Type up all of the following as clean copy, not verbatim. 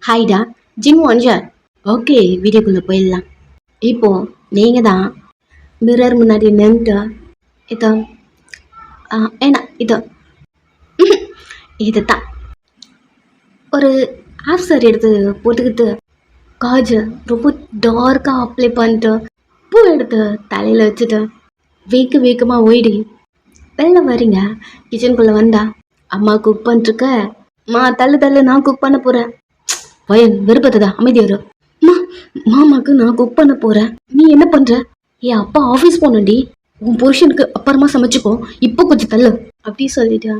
ஹாய்டா, gym ஒன்ஜர். Okay, வீடியோக்குள்ளே போயிடலாம். இப்போ நீங்கள் தான் மிரர் முன்னாடி நின்றுட்டு இதோ ஏன்னா இதோ இது தான் ஒரு ஆஃப் சாரி எடுத்து போட்டுக்கிட்டு காஜல் ரொம்ப டார்க்காக அப்ளை பண்ணிட்டு பூ எடுத்து தலையில் வச்சுட்டு வேகமாக ஓடி வெளில வரீங்க. கிச்சனுக்குள்ளே வந்தா அம்மா குக் பண்ணிட்டுருக்க. மா தள்ளு நான் குக் பண்ண போகிறேன். வயன் விருப்பத்ததா அமைதியாரு. மாமாக்கு நான் குக் பண்ண போகிறேன், நீ என்ன பண்ணுற? என் அப்பா ஆஃபீஸ் போனண்டி, உன் புருஷனுக்கு அப்புறமா சமைச்சுக்கோ, இப்போ கொஞ்சம் தள்ளு அப்படி சொல்லிட்டு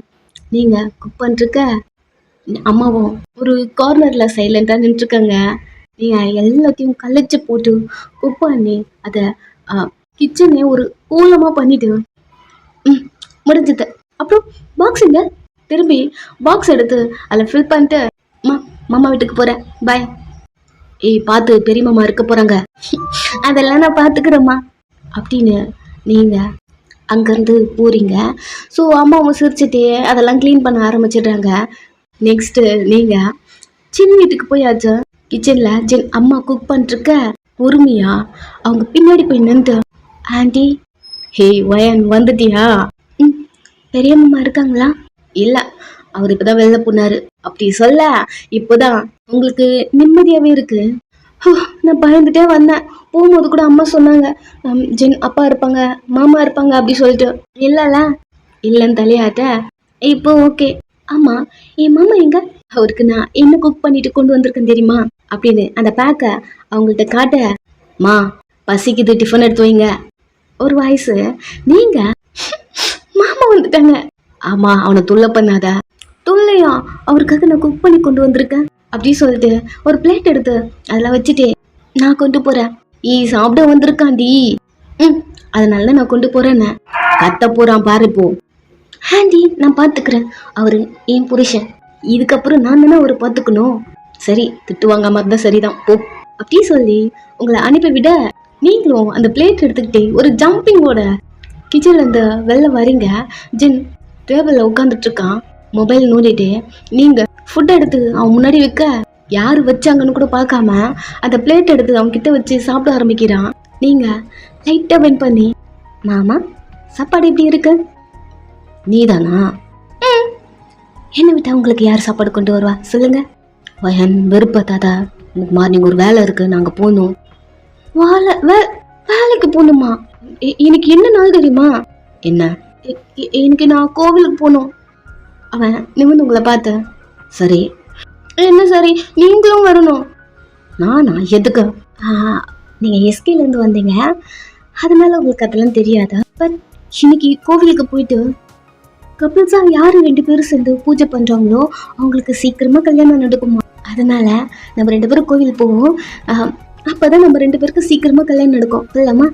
நீங்கள் குக் பண்ணிட்டுருக்க. அம்மாவும் ஒரு கார்னரில் சைலண்டாக நின்றுருக்காங்க. நீங்கள் எல்லாத்தையும் கழிச்சு போட்டு குக் பண்ணி அதை கிச்சனே ஒரு கோலமாக பண்ணிட்டு முடிஞ்சது. அப்புறம் பாக்ஸுங்க திரும்பி பாக்ஸ் எடுத்து அதில் ஃபில் பண்ணிட்டு மாமா வீட்டுக்கு போகிறேன், பாய். பார்த்து பெரிய மாமா இருக்க போகிறாங்க, அதெல்லாம் நான் பார்த்துக்கிறேம்மா அப்படின்னு நீங்கள் அங்கேருந்து போகிறீங்க. ஸோ அம்மாவும் சிரிச்சுட்டே அதெல்லாம் க்ளீன் பண்ண ஆரம்பிச்சிடுறாங்க. நெக்ஸ்ட்டு நீங்கள் சின்ன வீட்டுக்கு போயாச்சு. கிச்சனில் ஜின் அம்மா குக் பண்ணிட்டுருக்க. பொறுமையா அவங்க பின்னாடி போய் நின்று, ஆண்டி ஹே வயன் வந்துட்டியா? பெரிய மாமா இருக்காங்களா? இல்லை, அவர் இப்போதான் வெளில போனாரு அப்படி சொல்ல இப்போதான் உங்களுக்கு நிம்மதியாகவே இருக்கு. நான் பயந்துட்டே வந்தேன். போகும்போது கூட அம்மா சொன்னாங்க ஜென் அப்பா இருப்பாங்க மாமா இருப்பாங்க அப்படி சொல்லிட்டு. இல்லைன்னு தலையாட்ட. இப்போ ஓகே. ஆமாம், என் மாமா எங்க? அவருக்கு நான் என்ன குக் பண்ணிட்டு கொண்டு வந்திருக்கேன் தெரியுமா அப்படின்னு அந்த பேக்கை அவங்கள்ட்ட காட்ட, மா பசிக்குது டிஃபன் எடுத்து வைங்க ஒரு வாய்ஸு. நீங்க மாமா வந்துட்டாங்க. ஆமா, அவனை துள்ள பண்ணாத. துள்ளையா? அவருக்காக நான் குக் பண்ணி கொண்டு வந்திருக்கேன் அப்படி சொல்லிட்டு ஒரு பிளேட் எடுத்து அதில் வச்சுட்டு நான் கொண்டு போறேன். சாப்பிட வந்திருக்காண்டி, அதனால நான் கொண்டு போறேன்னு கத்த போறான் பாரு. இப்போ ஹேண்டி நான் பார்த்துக்கிறேன், அவரு என் புருஷன், இதுக்கப்புறம் நான் தானே அவரை பார்த்துக்கணும். சரி, திட்டு வாங்காம இருந்தா சரிதான் போ அப்படி சொல்லி உங்களை அனுப்பி விட, நீங்களும் அந்த பிளேட் எடுத்துக்கிட்டே ஒரு ஜம்பிங்கோட கிச்சன்ல இருந்து வெளில வரீங்க. ஜின் டேபிளில் உட்காந்துட்டு இருக்கான், மொபைல் நோண்டிட்டு. நீங்க ஃபுட் எடுத்து அவன் முன்னாடி வைக்க யாரு வச்சாங்கன்னு கூட பார்க்காம அந்த பிளேட் எடுத்து அவன் கிட்ட வச்சு சாப்பிட ஆரம்பிக்கிறான். நீங்க லைட்டா வென் பண்ணி, மாமா சாப்பாடு எப்படி இருக்கு? நீதானா? என்னை விட்டா உங்களுக்கு யார் சாப்பாடு கொண்டு வருவா சொல்லுங்க? வயன் வெறுப்பத்தாதா, எனக்கு மார்னிங் ஒரு வேலை இருக்கு, நாங்க போகணும். வேலைக்கு போகணுமா? எனக்கு என்ன நாள் தெரியுமா? என்ன? எனக்கு நான் கோவிலுக்கு போகணும். அவன் நிமிந்து உங்களை பார்த்த. சரி. என்ன சரி? நீங்களும் வரணும். நானா? எதுக்கு? நீங்கள் எஸ்கேலேருந்து வந்தீங்க, அதனால உங்களுக்கு அதெல்லாம் தெரியாதா? பட் இன்னைக்கு கோவிலுக்கு போயிட்டு கப்பிள்ஸா யாரு 2 பேரும் சேர்ந்து பூஜை பண்றாங்களோ அவங்களுக்கு சீக்கிரமா கல்யாணம் நடக்குமா. அதனால நம்ம 2 பேரும் கோவில் போவோம். அப்பதான் நம்ம 2 பேருக்கு சீக்கிரமா கல்யாணம் நடக்கும். இல்லம்மா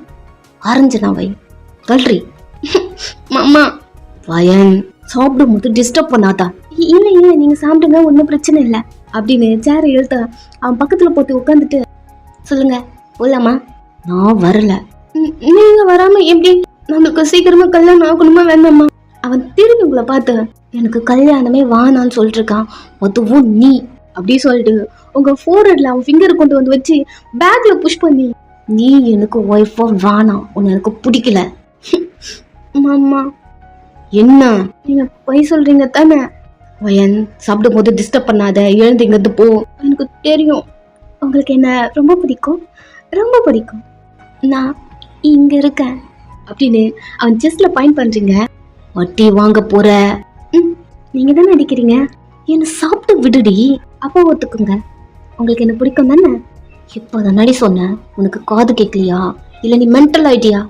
ஆரஞ்சனா வை கல்றி. மாமா வயன் சாப்பிடும் போது டிஸ்டர்ப் பண்ணாதா? இல்லை நீங்க சாப்பிடுங்க, ஒன்றும் பிரச்சனை இல்லை அப்படின்னு சேரை எழுத்த அவன் பக்கத்துல போட்டு உட்காந்துட்டு, சொல்லுங்க போலாமா? நான் வரல. நீங்க வராம எப்படி? நம்மளுக்கு சீக்கிரமா கல்யாணம் ஆகணுமா வேண்டாமா? அவன் திரும்பி உங்களை பார்த்து, எனக்கு கல்யாணமே வானான்னு சொல்லிட்டு இருக்கான், அதுவும் நீ அப்படி சொல்லிட்டு உங்க ஃபோர்ஹெட்ல அவன் ஃபிங்கர் கொண்டு வந்து வச்சு பேக்ல புஷ் பண்ணி, நீ எனக்கு ஒய்ஃபா வேணாம், உன்னை எனக்கு பிடிக்கல. மாமா என்ன நீங்க போய் சொல்றீங்க தானே? வயன் சாப்பிடும் போது டிஸ்டர்ப் பண்ணாத, எழுந்திங்கிறது போ. எனக்கு தெரியும் உங்களுக்கு என்ன ரொம்ப பிடிக்கும், ரொம்ப பிடிக்கும், நான் இங்க இருக்கேன் அப்படின்னு அவன் செஸ்ட்ல பாயிண்ட் பண்றீங்க. வட்டி வாங்க போற? நீங்க தானே அடிக்கிறீங்க, என்ன சாப்பிட்டு விடுடி. அப்போ ஒத்துக்குங்க, உங்களுக்கு என்ன பிடிக்கும் தானே? இப்போதான் நடி சொன்ன, உனக்கு காது கேட்கலையா? இல்லை நீ மென்டல் ஆயிட்டியா?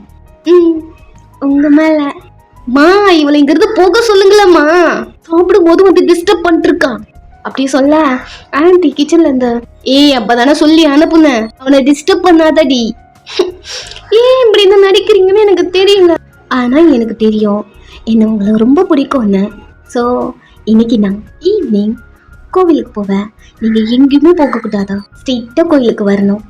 உங்க மேல மா இவளை இங்கிருந்து போக சொல்லுங்களம்மா, சாப்பிடும் போது வந்து டிஸ்டர்ப் பண்ணிட்டு இருக்கான் அப்படி சொல்ல, ஆண்டி கிச்சன்ல இருந்த அப்பதானே சொல்லி அனுப்புன, அவனை டிஸ்டர்ப் பண்ணாதடி. இப்படி தான் நடிக்கிறீங்கன்னு எனக்கு தெரியல, ஆனா எனக்கு தெரியும் என்ன உங்களை ரொம்ப பிடிக்கும்னு. ஸோ இன்னைக்கு நான் ஈவினிங் கோவிலுக்கு போவேன். நீங்கள் எங்கேயுமே போகக்கூடாதா, ஸ்ட்ரெயிட்டாக கோவிலுக்கு வரணும்.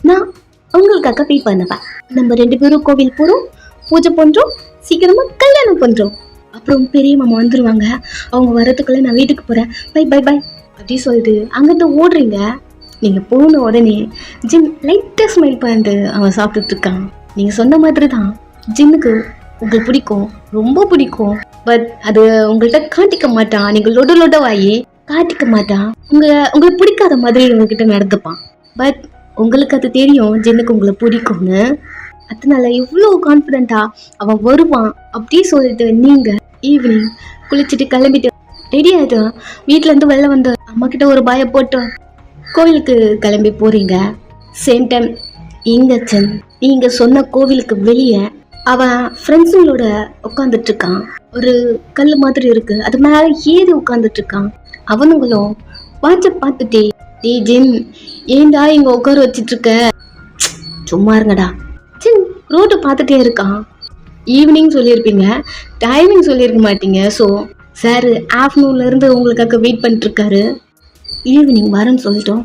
நான் உங்களுக்காக பே பண்ணுவேன். நம்ம 2 பேரும் கோவில் போகிறோம், பூஜை பண்ணுறோம், சீக்கிரமாக கல்யாணம் பண்ணுறோம். அப்புறம் பெரிய மாமா வந்துடுவாங்க, அவங்க வரதுக்குள்ளே நான் வீட்டுக்கு போகிறேன். பை பை பை அப்படி சொல்லிட்டு அங்கிட்ட ஓடுறீங்க. நீங்க போன உடனே ஜின் லைட்டா ஸ்மைல் பண்ணிட்டு அவன் சாப்பிட்டுட்டு இருக்கான். நீங்க சொன்ன மாதிரி தான் ஜின்னுக்கு உங்களுக்கு பிடிக்கும், ரொம்ப பிடிக்கும். பட் அது உங்கள்கிட்ட காட்டிக்க மாட்டான். நீங்க லொட வாயி காட்டிக்க மாட்டான். உங்களுக்கு பிடிக்காத மாதிரி உங்ககிட்ட நடந்துப்பான். பட் உங்களுக்கு அது தெரியும் ஜின்னுக்கு உங்களை பிடிக்கும்னு. அதனால இவ்வளோ கான்ஃபிடென்ட்டா அவன் வருவான் அப்படி சொல்லிட்டு நீங்க ஈவினிங் குளிச்சுட்டு கிளம்பிட்டு ரெடி ஆகிட்டு வீட்டுல இருந்து வெளில வந்து அம்மா கிட்ட ஒரு பாய போட்டு கோவிலுக்கு கிளம்பி போறீங்க. சேம் டைம் இங்க நீங்க சொன்ன கோவிலுக்கு வெளியே அவன் ஃப்ரெண்ட்ஸுங்களோட உட்காந்துட்டு இருக்கான். ஒரு கல் மாதிரி இருக்கு, அது மேல ஏறி உட்காந்துட்டு இருக்கான். அவனுங்களும் வாட்சப் பார்த்துட்டே, டே ஜின் ஏண்டா இங்க உட்கார வச்சிட்டு இருக்க, சும்மா இருங்கடா. ஜின் ரோட்டை பார்த்துட்டே இருக்கான். ஈவினிங் சொல்லியிருப்பீங்க, டைமிங் சொல்லியிருக்க மாட்டீங்க. ஸோ சார் ஆஃப்டர்நூன்ல இருந்து உங்களுக்காக வெயிட் பண்ணிட்டு இருக்காரு. ஈவினிங் வரேன்னு சொல்லிட்டோம்,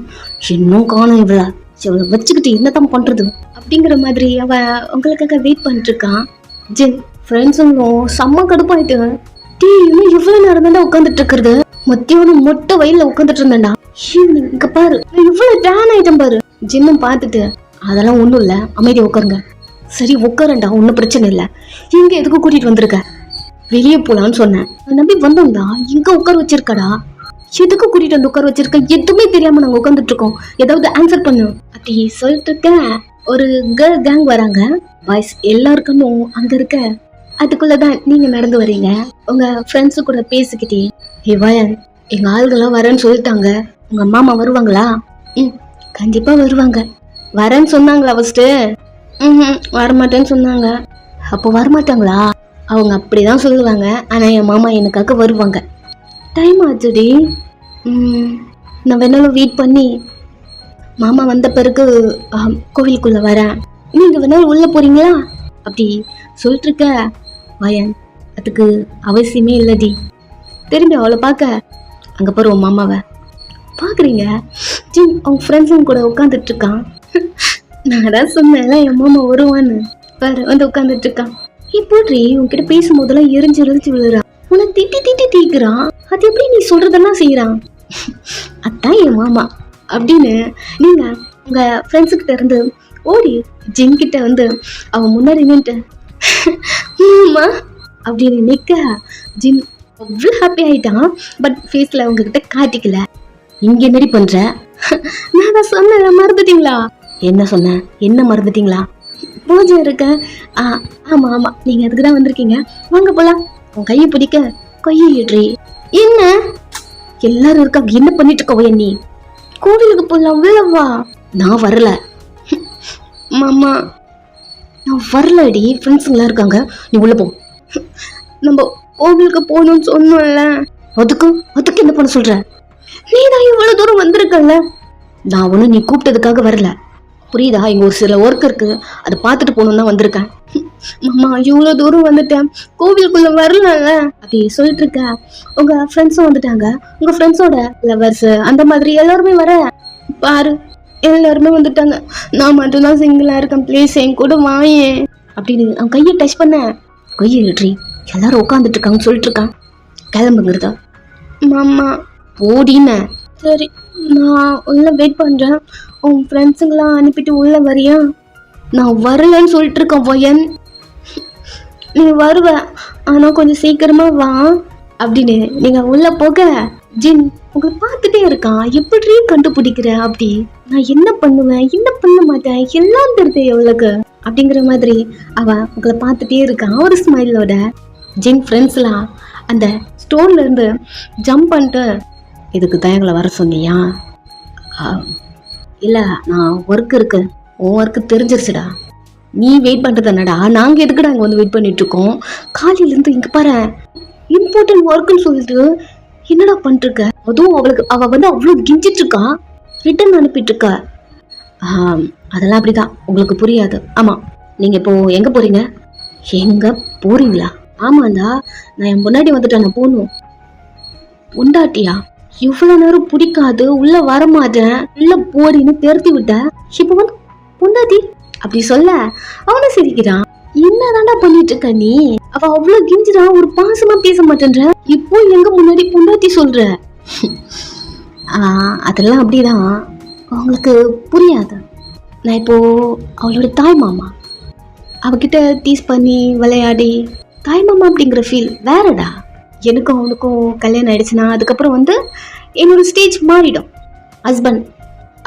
இன்னும் காணும் இவ்வளோ வச்சுக்கிட்டு என்னதான் பண்றது அப்படிங்கிற மாதிரி அவன் உங்களுக்காக வெயிட் பண்ணிட்டு இருக்கான். ஜின் ஃப்ரெண்ட்ஸுங்களும் செம்ம கடுப்பாயிட்டு, டீ இன்னும் இவ்வளவு நேரம் தானே உட்காந்துட்டு இருக்கிறது, மத்தியானம் மொட்டை வயல்ல உட்காந்துட்டு இருந்தேன்டா, ஈவினிங் இங்க பாரு இவ்வளவு டேன் ஆயிட்டம் பாரு. ஜின்னும் பார்த்துட்டு, அதெல்லாம் ஒண்ணும் இல்ல, அமைதி உட்காருங்க. சரி உட்காரண்டா, ஒன்னும் பிரச்சனை இல்லை. இங்க எதுக்கு கூட்டிட்டு வந்திருக்க? வெளியே போலான்னு சொன்னேன், நம்பி வந்தோம்டா, இங்க உட்கார வச்சிருக்கடா. எதுக்கு கூட்டிட்டு வந்து உட்கார வச்சிருக்க? எதுவுமே தெரியாம நாங்க உட்காந்துட்டு இருக்கோம், ஏதாவது ஆன்சர் பண்ணு அப்படி சொல்லிட்டு இருக்க. ஒரு கேர்ள் கேங் வராங்க. பாய்ஸ் எல்லாருக்கும் அங்க இருக்க. அதுக்குள்ளதான் நீங்க நடந்து வரீங்க. உங்க ஃப்ரெண்ட்ஸு கூட பேசிக்கிட்டே, வயன் எங்க ஆளுகெல்லாம் வரேன்னு சொல்லிட்டாங்க, உங்க மாமா வருவாங்களா? கண்டிப்பா வருவாங்க. வரேன்னு சொன்னாங்களா ஃபர்ஸ்ட்? வரமாட்டேன்னு சொன்னாங்க. அப்போ வரமாட்டாங்களா? அவங்க அப்படிதான் சொல்லுவாங்க, ஆனா என் மாமா எனக்காக வருவாங்க. டைம் ஆச்சுடி, நான் வேணாலும் வெயிட் பண்ணி மாமா வந்த பிறகு கோவிலுக்குள்ள வரேன், நீங்க வேணாலும் உள்ள போறீங்களா அப்படி சொல்லிட்டு இருக்க. வயன் அதுக்கு அவசியமே இல்லடி, திரும்பி அவளை பார்க்க அங்க பாரு உன் மாமாவை பாக்குறீங்க. ஜின் அவங்க ஃப்ரெண்ட்ஸும் கூட உட்காந்துட்டு இருக்கான். நான் தான் சொன்னேன்ல என் மாமா வருவான்னு, பாரு வந்து உட்காந்துட்டு இருக்கான். இப்படி உன்கிட்ட பேசும்போதெல்லாம் எரிஞ்சு விழுறான், உன்னை திட்டி தீக்குறான். அது எப்படி நீ சொல்றதெல்லாம் செய்யறான்? அதான் என் மாமா அப்படின்னு நீங்க உங்க ஃப்ரெண்ட்ஸு கிட்ட இருந்து ஓடி ஜின் கிட்ட வந்து அவன் முன்னாடி நின்ட்டு மாமா அப்படின்னு நிக்க, ஜின் அவ்வளோ ஹாப்பி ஆயிட்டான். பட் ஃபேஸ்ல உங்ககிட்ட காட்டிக்கல. இங்க என்னடி பண்ற? நான் தான் சொன்னேன், மறந்துட்டீங்களா? என்ன சொன்னேன், என்ன மறந்துட்டீங்களா? பூஜை இருக்க. ஆமா ஆமா, நீங்க அதுக்கு தான் வந்திருக்கீங்க, வாங்க போலாம். உன் கையை பிடிக்க கையிட்ரி. என்ன எல்லாரும் இருக்காங்க, என்ன பண்ணிட்டு இருக்கோ நீ? கோவிலுக்கு போலாம், உள்ளவா. நான் வரல மாமா, நான் வரலடி, ஃப்ரெண்ட்ஸுங்களாம் இருக்காங்க, நீ உள்ள போ. நம்ம கோவிலுக்கு போகணும்னு சொன்னோம்ல, அதுக்கு என்ன பண்ண சொல்ற? நீ தான் இவ்வளவு தூரம் வந்திருக்கல. நான் ஒண்ணு நீ கூப்பிட்டதுக்காக வரல, புரியுதா? இங்க ஒரு சில ஒர்க் இருக்கு, அதை பார்த்துட்டு போகணும் தான் வந்திருக்கேன். மாமா இவ்வளவு தூரம் வந்துட்டேன், கோவிலுக்குள்ள வரல அப்படி சொல்லிட்டு இருக்க. உங்க ஃப்ரெண்ட்ஸும் வந்துட்டாங்க, உங்க ஃப்ரெண்ட்ஸோட லவர்ஸ் அந்த மாதிரி எல்லாருமே வர பாரு, எல்லாருமே வந்துட்டாங்க. நான் மட்டும்தான் சிங்கிளா இருக்கேன், ப்ளீஸ் என் கூட வாயே அப்படின்னு அவன் கையை டச் பண்ண. கையை ஏற்றி எல்லாரும் உட்காந்துட்டு இருக்காங்கன்னு சொல்லிட்டு இருக்கான். கிளம்புங்கிறதா? மாமா போடின்னு. சரி நான் உள்ள வெயிட் பண்றேன், உன் ஃப்ரெண்ட்ஸுங்களாம் அனுப்பிட்டு உள்ள வரியா? நான் வரலன்னு சொல்லிட்டு இருக்கேன் வயன். நீ வருவ, ஆனா கொஞ்சம் சீக்கிரமா வா அப்படின்னு நீங்க உள்ள போக, ஜின் உங்களை பார்த்துட்டே இருக்கான். எப்படி கண்டுபிடிக்கிற அப்படி? நான் என்ன பண்ணுவேன், என்ன பண்ண மாட்டேன், எல்லாம் தெரியுது எவ்வளவுக்கு அப்படிங்கிற மாதிரி அவன் உங்களை பார்த்துட்டே இருக்கான் ஒரு ஸ்மைலோட. ஜின் ஃப்ரெண்ட்ஸ்லாம் அந்த ஸ்டோர்ல இருந்து ஜம்ப் பண்ணிட்டு, இதுக்கு தான் எங்களை வர சொன்னியா? இல்லை நான் ஒர்க் இருக்கு. உன் ஒர்க்கு தெரிஞ்சிருச்சுடா, நீ வெயிட் பண்ணுறது என்னடா, நாங்கள் எதுக்குடா இங்கே வந்து வெயிட் பண்ணிட்டு இருக்கோம்? காலையிலேருந்து இங்கே பாரு இம்பார்ட்டன்ட் ஒர்க்குன்னு சொல்லிட்டு என்னடா பண்ணிட்டுருக்க? அதுவும் அவள் வந்து அவ்வளோ கிஞ்சிட்டு இருக்கா, ரிட்டன் அனுப்பிட்டு இருக்கா. அதெல்லாம் அப்படிதான், உங்களுக்கு புரியாது. ஆமாம், நீங்கள் இப்போ எங்கே போகிறீங்க? எங்கே போகிறீங்களா? ஆமாண்டா, நான் என் முன்னாடி வந்துட்டேன், நான் போகணும். பொண்டாட்டியா? இவ்வளவு நேரம் பிடிக்காது, உள்ள வரமாட்டேன், உள்ள போடின்னு தெரித்தி விட்ட, இப்ப வந்து பொண்டாட்டி அப்படி சொல்ல அவனை சிரிக்கிறான். என்னதாண்டா பண்ணிட்டு இருக்க நீ? அவ அவ்வளவு கிஞ்சிரா, ஒரு பாசமா பேச மாட்டேன்ற, இப்போ எங்க முன்னாடி பொண்டாட்டி சொல்ற? அதெல்லாம் அப்படிதான், உங்களுக்கு புரியாது. நான் இப்போது அவளோட தாய் மாமா, அவகிட்ட டீஸ் பண்ணி விளையாடி தாய் மாமா அப்படிங்கிற ஃபீல் வேறடா. எனக்கும் அவனுக்கும் கல்யாணம் ஆயிடுச்சுன்னா அதுக்கப்புறம் வந்து என்னோட ஸ்டேஜ் மாறிடும். ஹஸ்பண்ட்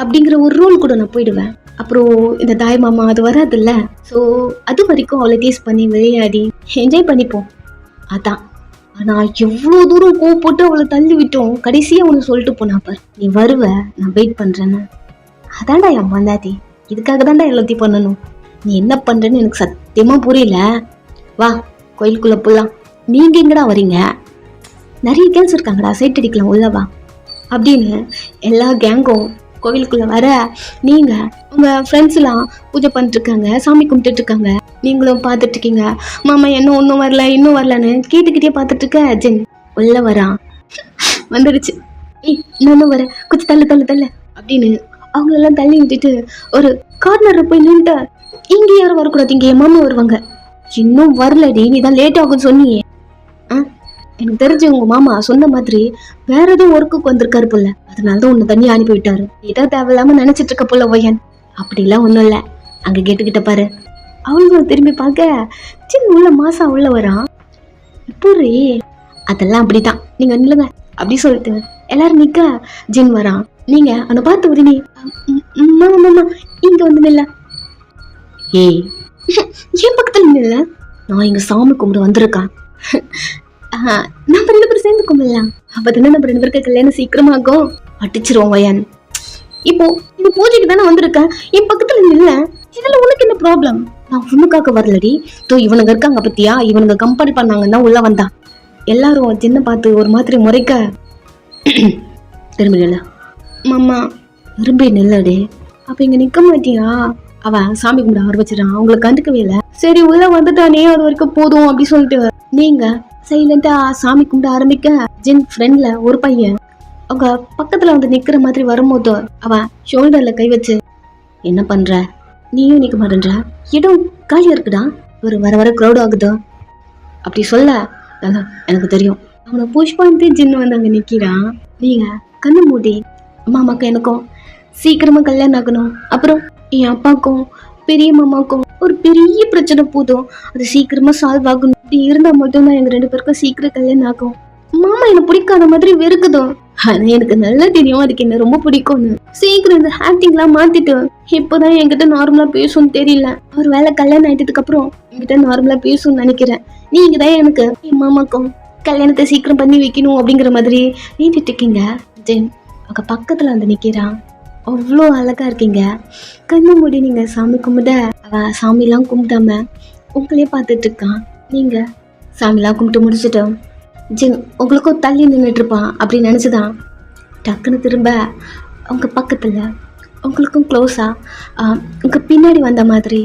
அப்படிங்கிற ஒரு ரோல் கூட நான் போயிடுவேன். அப்புறம் இந்த தாய் மாமா அது வராதுல்ல. ஸோ அது வரைக்கும் அவளை டீஸ் பண்ணி விளையாடி என்ஜாய் பண்ணிப்போம். அதான். ஆனால் எவ்வளோ தூரம் போட்டு அவளை தள்ளி விட்டோம். கடைசியாக அவனை சொல்லிட்டு போனா பார், நீ வருவ, நான் வெயிட் பண்ணுறேன்னு. அதான்டா என் மந்தாதி. இதுக்காக தான்டா எல்லாத்தையும் பண்ணணும். நீ என்ன பண்ணுறேன்னு எனக்கு சத்தியமாக புரியல. வா கோயிலுக்குள்ளே போகலாம். நீங்கள் எங்கடா வரீங்க? நிறைய கேர்ள்ஸ் இருக்காங்கடா, சைட் அடிக்கலாம் உள்ளவா அப்படின்னு எல்லா கேங்கும் கோவிலுக்குள்ளே வர, நீங்கள் உங்கள் ஃப்ரெண்ட்ஸ்லாம் பூஜை பண்ணிட்டுருக்காங்க, சாமி கும்பிட்டுட்ருக்காங்க. நீங்களும் பார்த்துட்ருக்கீங்க. மாமா என்ன இன்னும் வரல இன்னும் வரலன்னு கேட்டுக்கிட்டே பார்த்துட்ருக்க. ஜென் உள்ளே வரான். வந்துடுச்சு. இன்னும் வர கொஞ்சம் தள்ளு தள்ளு தள்ளு அப்படின்னு அவங்களெல்லாம் தள்ளி விட்டுட்டு ஒரு கார்னரில் போய் நின்றுட்டு, இங்கே யாரும் வரக்கூடாது, இங்கே என் மாமா வருவாங்க. இன்னும் வரலடி, நீ தான் லேட் ஆகும்னு சொன்னியே. எனக்கு தெரிஞ்சு உங்க மாமா சொன்ன மாதிரி வேற ஏதோ ஒர்க்குக்கு வந்திருக்காரு போல, அதனாலதான் உன்னை தண்ணி அனுப்பி விட்டாரு. ஏதோ தேவையில்லாம நினைச்சிட்டு இருக்க போல ஒய்யன். அப்படிலாம் ஒன்றும் இல்லை. அங்கே கேட்டுக்கிட்ட பாரு. அவளும் திரும்பி பார்க்க சின்ன உள்ள மாசா உள்ள வரான். இப்போரே அதெல்லாம் அப்படிதான், நீங்க நில்லுங்க அப்படி சொல்லிட்டு எல்லாரும் நிக்க ஜின் வரான். நீங்க அவனை பார்த்து உடனே மாமா மாமா இங்க வந்து நில்ல. ஏய் என் பக்கத்துல நில்ல, நான் இங்க சாமி கும்பிட வந்திருக்கான். நம்ம 2 பேரும் சேர்ந்து கும்பிடலாம். அப்பதானே நம்ம 2 பேருக்கு கல்யாணம் சீக்கிரமாகும். அடிச்சிருவோம் வயன். இப்போ இந்த பூஜைக்கு தானே வந்திருக்கேன், என் பக்கத்துல நில்ல. இதுல உனக்கு என்ன ப்ராப்ளம்? நான் உனக்காக வரலடி. தோ இவனுங்க இருக்காங்க பத்தியா, இவனுங்க கம்பெனி பண்ணாங்கன்னா உள்ள வந்தா. எல்லாரும் சின்ன பார்த்து ஒரு மாதிரி முறைக்க, திரும்பி நில்ல மாமா. திரும்பி நில்லடி. அப்ப இங்க நிக்க மாட்டியா? அவன் சாமி கும்பிட ஆரம்பிச்சிடான். அவங்களை கண்டுக்கவே இல்லை. சரி உள்ள வந்துட்டானே, அது வரைக்கும் போதும் அப்படி சொல்லிட்டு நீங்க சைலண்டா சாமி கும்பிட ஆரம்பிக்க, ஜின் ஃப்ரெண்ட்ல ஒரு பையன் அவங்க பக்கத்துல வந்து நிக்கிற மாதிரி வரும்போது அவன் ஷோல்டர்ல கை வச்சு, என்ன பண்ற? நீயும் நிக்க மாட்டேன்ற, இடம் காலியா இருக்குடா, ஒரு வர வர க்ரௌட் ஆகுது அப்படி சொல்ல, எனக்கு தெரியும். அவனை புஷ் பண்ணிட்டு ஜின் வந்து அங்க நிக்கிறான். நீங்க கண்ணு மூடி, மாமாக்கும் எனக்கும் சீக்கிரமா கல்யாணம் ஆகணும், அப்புறம் என் அப்பாக்கும் பெரிய மாமாக்கும் ஒரு பெரிய பிரச்சனை போதும், அது சீக்கிரமா சால்வ் ஆகணும். இப்படி இருந்தா மட்டும்தான் எங்க 2 பேருக்கும் சீக்கிரம் கல்யாணம் ஆகும். மாமா என்ன பிடிக்காத மாதிரி வெறுக்குதோ, அது எனக்கு நல்லா தெரியும். அதுக்கு என்ன ரொம்ப பிடிக்கும்னு. சீக்கிரம் இந்த ஆக்டிங்லாம் மாத்திட்டு இப்போதான் என்கிட்ட நார்மலா பேசும்னு தெரியல. ஒரு வேலை கல்யாணம் ஆயிட்டதுக்கு அப்புறம் என்கிட்ட நார்மலா பேசும்னு நினைக்கிறேன். நீங்க தான் எனக்கு என் மாமாக்கும் கல்யாணத்தை சீக்கிரம் பண்ணி வைக்கணும் அப்படிங்கிற மாதிரி நீட்டிட்டு இருக்கீங்க. ஜென் அவங்க பக்கத்துல வந்து நிக்கிறான். அவ்வளோ அழகா இருக்கீங்க. கண்ணு மூடி நீங்க சாமி கும்பிட, அவன் சாமிலாம் கும்பிடாம உங்களே பார்த்துட்டு இருக்கான். நீங்க சாமிலாம் கும்பிட்டு முடிச்சுட்டோம். ஜின் உங்களுக்கும் தள்ளி நின்றுட்டு இருப்பான் அப்படின்னு நினச்சிதான் டக்குன்னு திரும்ப அவங்க பக்கத்தில் உங்களுக்கும் க்ளோஸாக உங்கள் பின்னாடி வந்த மாதிரி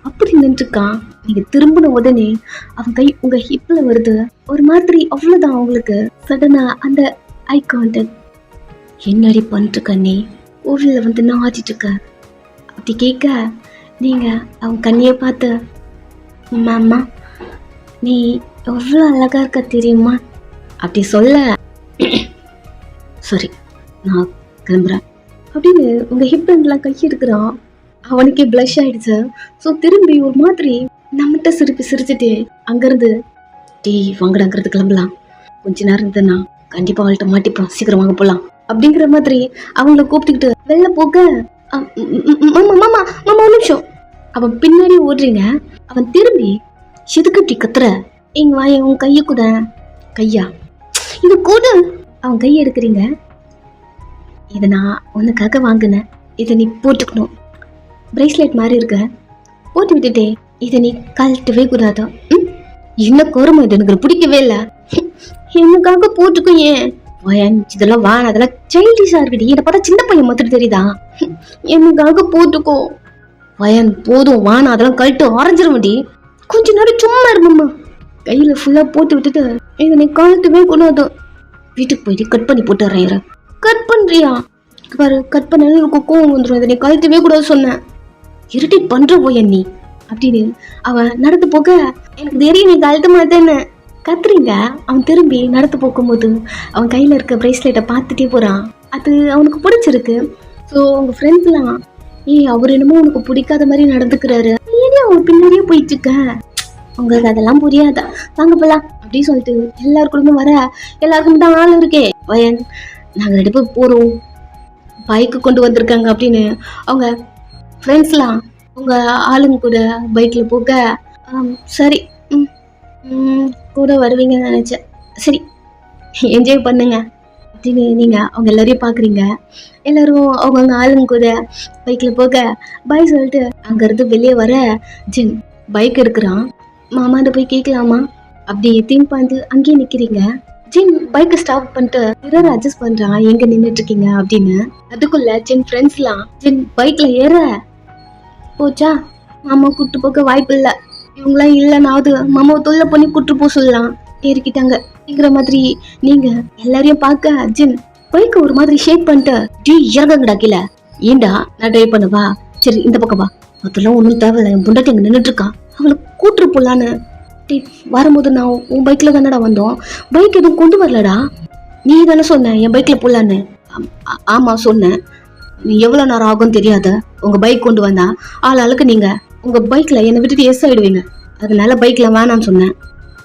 அப்படி நின்றுருக்கான். நீங்கள் திரும்பின உடனே அவன் கை உங்கள் ஹிப்பில் வருது. ஒரு மாதிரி அவ்வளோதான் அவங்களுக்கு சடனாக அந்த ஐ கான்டாக்ட். என்னடி பண்ணிட்டு கண்ணி உள்ள வந்து நாச்சிட்டு இருக்க அப்படி கேட்க, நீங்கள் அவங்க கண்ணியை பார்த்து, மாமா நீ எவ்வளோ அழகா இருக்க தெரியுமா அப்படி சொல்ல, சரி நான் கிளம்புறேன் அப்படின்னு உங்கள் ஹிப்லாம் கை எடுக்கிறான். அவனுக்கே ப்ளஷ் ஆயிடுச்சு. ஸோ திரும்பி ஒரு மாதிரி நம்மகிட்ட சிரிச்சுட்டு அங்கேருந்து டீ வாங்கடாங்கிறது கிளம்பலாம், கொஞ்ச நேரம் இருந்தேன்னா கண்டிப்பாக அவள்கிட்ட மாட்டிப்போம், சீக்கிரம் வாங்க போகலாம் அப்படிங்கிற மாதிரி அவங்கள கூப்பிட்டுக்கிட்டு வெளில போக, மாமா மாமா மாமா ஒரு நிமிஷம். அவன் பின்னாடி ஓடுறீங்க. அவன் திரும்பி, எதுக்கு இப்படி கத்துற? இங்க வா, உன் கையை கூட. கையா? இது கூட. அவன் கையை எடுக்கிறீங்க. இதை நான் உனக்காக வாங்கினேன், இதை நீ போட்டுக்கணும். பிரேஸ்லெட் மாதிரி இருக்க, போட்டு விட்டுட்டே. இதை நீ கழட்டவே கூடாது. என்ன கோரமா, இது எனக்கு பிடிக்கவே இல்லை. எனக்காக போட்டுக்கும். ஏன் வயன் இதெல்லாம் வா, அதெல்லாம் சைல்டிஷா இருக்குடி. இதை பார்த்தா சின்ன பையன் மட்டும் தெரியுதா? எனக்காக போட்டுக்கோ வயன். போதும் வானா, அதெல்லாம் கழட்டு ஆரஞ்சிருமடி. கொஞ்ச நேரம் சும்மா இருமாம்மா. கையில ஃபுல்லா போட்டு விட்டுட்டு இதை நீ கழட்டவே கூடாது. வீட்டுக்கு போயிட்டு கட் பண்ணி போட்டுறேன். கட் பண்றியா பாரு, கட் பண்ண எனக்கு கோவம் வந்துடும். இதை நீ கழட்டவே கூடாது சொன்னேன். இரிட்டேட் பண்ற போயன் நீ அப்படின்னு அவன் நடந்து போக, எனக்கு தெரியும் நீ கழட்ட மாட்டேன்னு கத்துறீங்க. அவன் திரும்பி நடந்து போகும்போது அவன் கையில இருக்க பிரேஸ்லெட்டை பார்த்துட்டே போறான். அது அவனுக்கு பிடிச்சிருக்கு. ஸோ உங்கள் ஃப்ரெண்ட்ஸ்லாம் அவர் என்னமோ உனக்கு பிடிக்காத மாதிரி நடந்துக்கிறாரு, ஏனே அவன் பின்னாடியே போயிட்டு இருக்க, உங்களுக்கு அதெல்லாம் புரியாதா, வாங்க போலாம் அப்படின்னு சொல்லிட்டு எல்லாருக்குள்ளுமே வர, எல்லாருக்கும் தான் ஆள் இருக்கே வயன், நாங்கள் 2 பேர் போகிறோம், பைக்கு கொண்டு வந்திருக்காங்க அப்படின்னு அவங்க ஃப்ரெண்ட்ஸ்லாம் அவங்க ஆளுங்க கூட பைக்கில் போக, சரி கூட வருவீங்கன்னு நினச்சேன், சரி என்ஜாய் பண்ணுங்க அப்படின்னு நீங்கள் அவங்க எல்லாரையும் பார்க்குறீங்க. எல்லோரும் அவங்கவுங்க ஆளுங்க கூட பைக்கில் போக பாய் சொல்லிட்டு அங்கேருந்து வெளியே வர ஜின் பைக் எடுக்கிறான். மாமாட்ட போய் கேட்கலாமா அப்படி திங்க் பண்ணிட்டு அங்கேயே நிற்கிறீங்க. ஜின் பைக்கை ஸ்டாப் பண்ணிட்டு மிரர் அட்ஜஸ்ட் பண்ணுறான், எங்கே நின்றுட்டு இருக்கீங்க அப்படின்னு. அதுக்குள்ள ஜின் ஃப்ரெண்ட்ஸ்லாம் ஜின் பைக்கில் ஏற போச்சா, மாமா கூப்பிட்டு போக வாய்ப்பு இல்லை, இவங்களாம் இல்லைனாவது மாமாவை தொல்லை பண்ணி கூப்பிட்டு போக சொல்லலாம், ஏறிக்கிட்டாங்க அப்படிங்கிற மாதிரி நீங்க எல்லாரையும் பார்க்க ஜின் பைக்கை ஒரு மாதிரி ஷேக் பண்ணிட்டு டீ இறங்கங்கடா கீழே, ஏண்டா நான் ட்ரைவ் பண்ணவா, சரி இந்த பக்கம் வா, அதெல்லாம் ஒன்றும் தேவையில்லை, என் பொண்டாட்டி அங்கே நின்றுட்டு இருக்கா, அவளை கூட்டு போலான்னு. டீ வரும்போது நான் உன் பைக்கில் தானடா வந்தோம், பைக் எதுவும் கொண்டு வரலடா, நீ தானே சொன்ன என் பைக்கில் போலான்னு. ஆமாம் சொன்னேன், நீ எவ்வளோ நேரம் ஆகும்னு தெரியாத, உங்கள் பைக் கொண்டு வந்தா ஆள் ஆளுக்கு நீங்கள் உங்கள் பைக்கில் என்னை விட்டுட்டு எஸ் ஆகிடுவீங்க, அதனால பைக்கில் வேணான்னு சொன்னேன்,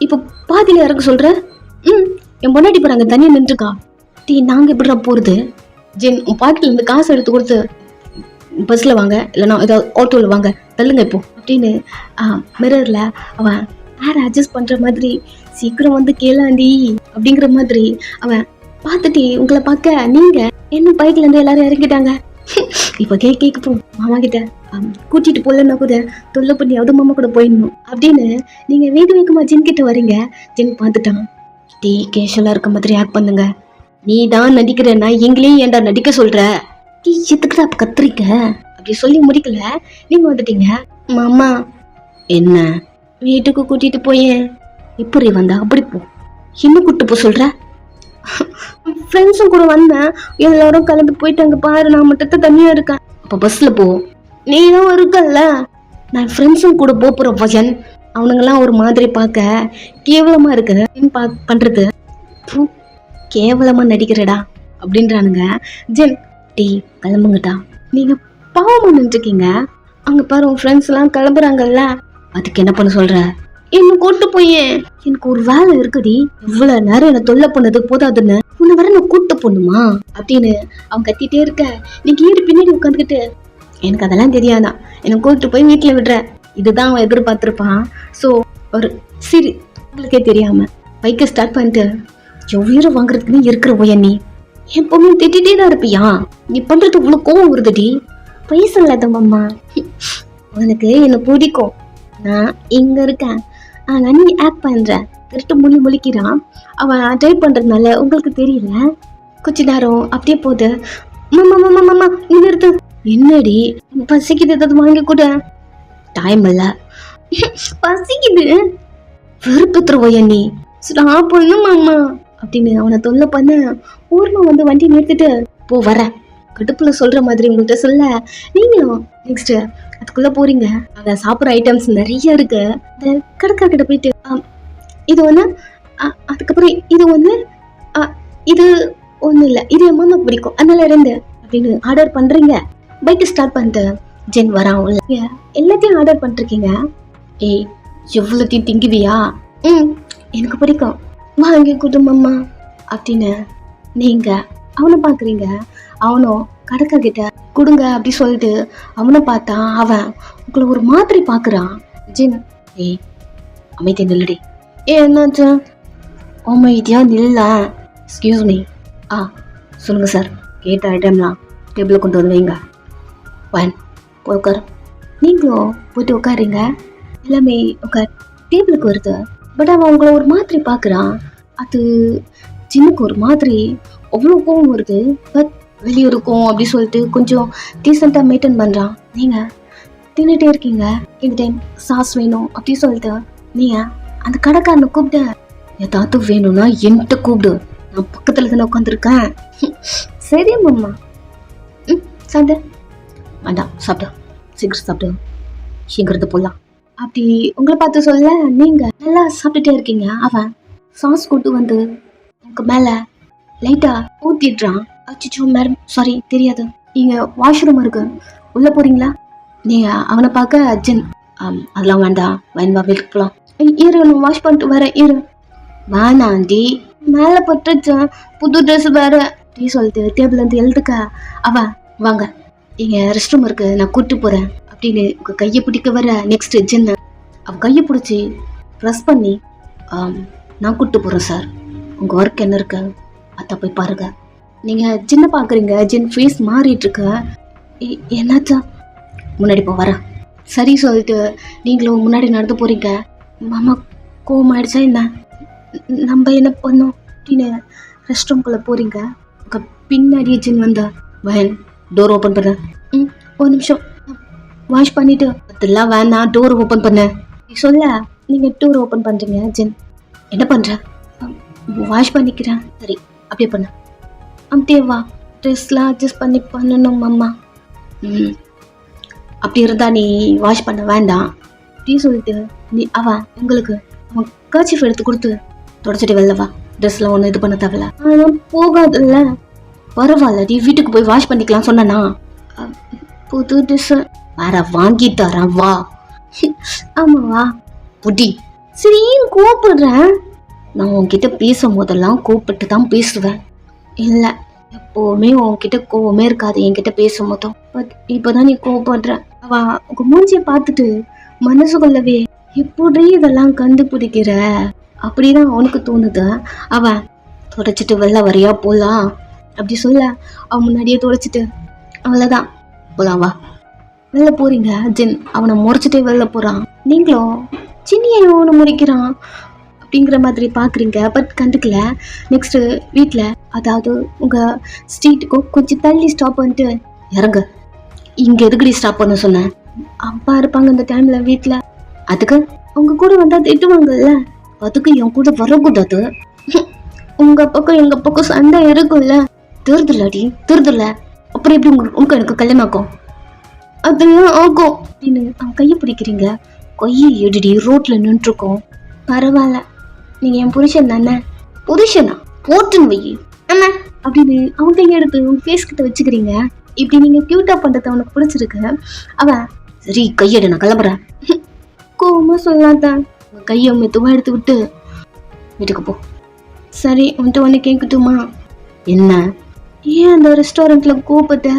இப்போ பாதியில் இறக்க சொல்கிற. என் பொண்டாட்டி போகிறாங்க தனியாக நின்றுருக்கா, டீ நாங்கள் எப்படிடா போகிறது. ஜென் உன் பாக்கெட்டில் இருந்து காசு எடுத்து கொடுத்து பஸ்ஸில் வாங்க, இல்லைனா ஏதாவது ஆட்டோவில் வாங்க, தள்ளுங்க இப்போ அப்படின்னு மிரரில் அவன் ஹேர் அட்ஜஸ்ட் பண்ணுற மாதிரி சீக்கிரம் வந்து கேளாண்டி அப்படிங்கிற மாதிரி அவன் பார்த்துட்டு உங்களை பார்க்க நீங்கள் என்ன பைக்லேருந்து எல்லாரும் இறங்கிட்டாங்க, இப்போ கேட்க போ மாமா கிட்ட கூட்டிட்டு போலன்னா கூட தொல்லை பண்ணியாவது மாமா கூட போயிடணும் அப்படின்னு நீங்கள் வேக வேகமாக ஜின் கிட்ட வரீங்க. ஜின் பார்த்துட்டான், டீ கேஷுவலாக இருக்க மாதிரி ஆக்ட் பண்ணுங்க, நீ தான் நடிக்கிறேன்னா எங்களையும் ஏன்டா நடிக்க சொல்ற, டீ எதுக்குடா கத்திரிக்க அப்படி சொல்லி முடிக்கல, நீங்க வந்துட்டீங்க. மாமா என்ன வீட்டுக்கு கூட்டிட்டு போயேன், இப்படி வந்தா அப்படி போ, இன்னும் கூட்டு போ சொல்ற, ஃப்ரெண்ட்ஸும் கூட வந்தேன், எல்லாரும் கலந்து போயிட்டாங்க பாரு, நான் மட்டும் தனியா இருக்கேன். அப்போ பஸ்ல போ, நீ தான் இருக்கல்ல, நான் ஃப்ரெண்ட்ஸும் கூட போறேன் பையன், அவனுங்கெல்லாம் ஒரு மாதிரி பார்க்க கேவலமா இருக்கு பண்றது, கேவலமா நடிக்கிறடா அப்படின்றானுங்க. ஜென் டீ கிளம்புங்கட்டா, நீங்க பாவமா நின்றுருக்கீங்க, அங்க பாரு உன் ஃப்ரெண்ட்ஸ் எல்லாம் கிளம்புறாங்கல்ல, அதுக்கு என்ன பண்ண சொல்ற, என்ன கூட்டு போயே, எனக்கு ஒரு வேலை இருக்குடி, இவ்வளவு நேரம் என்ன தொல்லை பண்ணது போதாதுன்னு உன்னை வர நான் கூட்டு போடணுமா அப்படின்னு அவன் கத்திட்டே இருக்க, நீங்க ஏறி பின்னாடி உட்காந்துக்கிட்டு எனக்கு அதெல்லாம் தெரியாதான், எனக்கு கூட்டு போய் வீட்டுல விடுற, இதுதான் அவன் எதிர்பார்த்திருப்பான். ஸோ ஒரு சரி உங்களுக்கே தெரியாம பைக்கை ஸ்டார்ட் பண்ணிட்டு எவ்வளோ வாங்குறதுக்குன்னு இருக்கிற போய, நீ எப்பவுமே திட்டிகிட்டே தான் இருப்பியா, நீ பண்றது இவ்வளோ கோவம் வருதுடி, பேசல தம்பம்மா, உனக்கு என்ன பிடிக்கும், நான் இங்க இருக்கேன், ஆனா நீ ஆக்ட் பண்ற, திருட்டு முழிக்கிறான், அவன் ட்ரைவ் பண்றதுனால உங்களுக்கு தெரியல, கொஞ்ச நேரம் அப்படியே போகுது, மாமா மாமா மாமா நீ நிறுத்து, என்னடி பசிக்குது ஏதாவது வாங்கி கூட, டைம் இல்ல பசிக்குது, வெறுப்புத்துருவோய நீ ஸ்டாப் பண்ணு மாமா அப்படின்னு அவனை தொல்லை பண்ண, ஊர்ல வந்து வண்டி நிறுத்திட்டு போ வர கடுப்புல சொல்ற மாதிரி உங்கள்கிட்ட சொல்ல, நீங்களும் நெக்ஸ்ட் அதுக்குள்ள போறீங்க. அங்க சாப்பிட்ற ஐட்டம்ஸ் நிறைய இருக்கு, இந்த கடைக்கார்கிட்ட போயிட்டு இது ஒண்ணு, அதுக்கப்புறம் இது ஒண்ணு, இது ஒண்ணு இல்ல, இது என் மாமாக்கு பிடிக்கும் அதனால 2 அப்படின்னு ஆர்டர் பண்றீங்க. பைக் ஸ்டார்ட் பண்ணிட்டு ஜென் வரான், எல்லாத்தையும் ஆர்டர் பண்ணிருக்கீங்க. ஏய் எவ்வளோத்தையும் திங்குவியா, எனக்கு பிடிக்கும் வாங்கி குடும்பம்மா அப்படின்னு நீங்க அவனை பாக்குறீங்க. அவனும் கடைக்கார்கிட்ட கொடுங்க அப்படி சொல்லிட்டு அவனை பார்த்தா அவன் உங்களை ஒரு மாதிரி பாக்குறான். ஜின் ஏய் அமைதியா நில்லுடி, என்னாச்சு அமைதியா நில்ல, எக்ஸ்கியூஸ் மீ, சொல்லுங்க சார், கேட்ட ஐட்டம்லாம் டேபிளில் கொண்டு வந்து வைங்க, ஒன் போய் உட்காரு, நீங்களும் போயிட்டு உட்காருங்க, எல்லாமே உட்கார் டேபிளுக்கு வருது. பட் அவன் உங்களை ஒரு மாதிரி பார்க்குறான், அது ஜின்னுக்கு ஒரு மாதிரி அவ்வளோ கோவம் வருது. பட் வெளியே இருக்கும் அப்படி சொல்லிட்டு கொஞ்சம் டீசெண்டாக மெயின்டைன் பண்ணுறான். நீங்கள் தின்னுட்டே இருக்கீங்க, இந்த டைம் சாஸ் வேணும் அப்படி சொல்லிட்டு நீங்கள் அந்த கடைக்காரனை கூப்பிட்டு ஏதாவது வேணும்னா என்கிட்ட கூப்பிடு, நான் பக்கத்தில் தானே உட்காந்துருக்கேன். சரி மாமா, சாப்பிடு, வேண்டாம் சாப்பிடு, சீக்கிரம் சாப்பிடு, சீக்கிரத்து போடலாம் அப்படி உங்களை பார்த்து சொல்ல நீங்கள் நல்லா சாப்பிட்டுட்டே இருக்கீங்க. அவன் சாஸ் கூட்டு வந்து உங்க மேலே லைட்டாக ஊற்றிடுறான். அச்சோ மேடம், சாரி, தெரியாது. இங்கே வாஷ்ரூம் இருக்கு, உள்ளே போகிறீங்களா? நீங்கள் அவனை பார்க்க அர்ஜுன். அதெல்லாம் வேண்டாம், வேணுமா வீட்டுக்கு போகலாம். இரு, நான் வாஷ் பண்ணிட்டு வரேன், இரு. வேணாண்டி, மேலே பட்டுச்சு, புது ட்ரெஸ் வேறு டீ சொல்லிட்டு டேபிள்லேருந்து எழுதுக்க அவன். வாங்க, இங்கே ரெஸ்ட் ரூம் இருக்குது, நான் கூப்பிட்டு போகிறேன் அப்படின்னு உங்கள் கையை பிடிக்க வர நெக்ஸ்ட் ஜின்னு அவன் கையை பிடிச்சி ப்ரெஸ் பண்ணி நான் கூப்பிட்டு போகிறேன் சார், உங்கள் ஒர்க் என்ன இருக்கு அதை போய் பாருங்க. நீங்கள் ஜின்னை பார்க்குறீங்க, ஜின் ஃபேஸ் மாறிட்டுருக்க. என்னாச்சா? முன்னாடி போ வரேன். சரி சொல்லிட்டு நீங்களும் முன்னாடி நடந்து போகிறீங்க. மாமா கோவம் ஆயிடுச்சா என்ன? நம்ம என்ன பண்ணோம் அப்படின்னு ரெஸ்ட் ரூம்குள்ளே போகிறீங்க. பின்னாடியே ஜின் வந்தா வேன் டோர் ஓப்பன் பண்ண. ஒரு நிமிஷம் வாஷ் பண்ணிவிட்டு அதெல்லாம் வேணாம், டோர் ஓப்பன் பண்ண சொல்ல நீங்கள் டோர் ஓப்பன் பண்ணுறீங்க. ஜின் என்ன பண்ணுற? வாஷ் பண்ணிக்கிறேன். சரி அப்படியே பண்ண. அப்படியே வா, ட்ரெஸ்லாம் அட்ஜஸ்ட் பண்ணி பண்ணணும் அம்மா. அப்படி இருந்தா நீ வாஷ் பண்ண வேண்டாம் அப்படி சொல்லிட்டு அவன் உங்களுக்கு அவன் கர்ச்சீஃப் எடுத்து கொடுத்து தொடச்சிட்டு வெளில வா. ட்ரெஸ்லாம் ஒன்றும் இது பண்ண தேவையில்ல. ஆனால் போகாதுல்ல, பரவாயில்ல, நீ வீட்டுக்கு போய் வாஷ் பண்ணிக்கலாம் சொன்னா. புது ட்ரெஸ்ஸு வேற வாங்கி தரேன் வா. ஆமாவா புடி. சரி கூப்பிடுறேன். நான் உன்கிட்ட பேசும் போதெல்லாம் கூப்பிட்டு தான் பேசுவேன். இல்லை, எப்போவுமே உன்கிட்ட கோவமே இருக்காது என்கிட்ட பேசும் போதும். பட் இப்போதான் நீ கோவப்படுற. அவ உங்க மூஞ்சியை பார்த்துட்டு மனசுக்குள்ளவே எப்படி இதெல்லாம் கண்டுபிடிக்கிற அப்படிதான் அவனுக்கு தோணுது. அவன் தொடச்சிட்டு வெளில வரையா போலாம் அப்படி சொல்ல அவன் முன்னாடியே தொடச்சிட்டு அவ்வளோதான் போலாம் வா. வெளில போறீங்க. ஜின் அவனை முறைச்சிட்டே வெளில போறான். நீங்களும் சின்னியை அவனை முறைக்கிறான் அப்படிங்கிற மாதிரி பார்க்குறீங்க. பட் கண்டுக்கல. நெக்ஸ்ட்டு வீட்டில், அதாவது உங்கள் ஸ்ட்ரீட்டுக்கும் கொஞ்சம் தள்ளி ஸ்டாப் பண்ணிட்டு இறங்க. இங்கே எதுக்கடி ஸ்டாப் பண்ண சொன்னேன்? அப்பா இருப்பாங்க இந்த டைமில் வீட்டில். அதுக்கு அவங்க கூட வந்தால் திட்டுவாங்கல்ல, அதுக்கு என் கூட வரக்கூடாது. உங்கள் பக்கம் எங்கள் பக்கம் சண்டை இருக்கும்ல. திருதுலாடி திருதுல, அப்புறம் எப்படி உங்களுக்கு எனக்கு கல்யாணமாக்கும்? அதெல்லாம் ஆகும் அப்படின்னு அவன் கையை பிடிக்கிறீங்க. கையை எடுடி, ரோட்டில் நின்றுருக்கோம். பரவாயில்ல, நீங்கள் என் புருஷன் தானே. புருஷனா? போட்டுன்னு வை ஆமா அப்படின்னு அவன் கையை எடுத்து உங்க ஃபேஸ் கிட்ட வச்சுக்கிறீங்க. இப்படி நீங்கள் க்யூட்டாக பண்ணுறது அவனுக்கு பிடிச்சிருக்கு. அவன் சரி கையெடு, நான் கிளம்புறேன். கோவமாக சொல்லாதான். கையை மெதுவாக எடுத்து விட்டு வீட்டுக்கு போ. சரி உன்ட்டு ஒன்று கேட்கட்டுமா? என்ன? ஏன் அந்த ரெஸ்டாரண்ட்டில் கூப்பிட்ட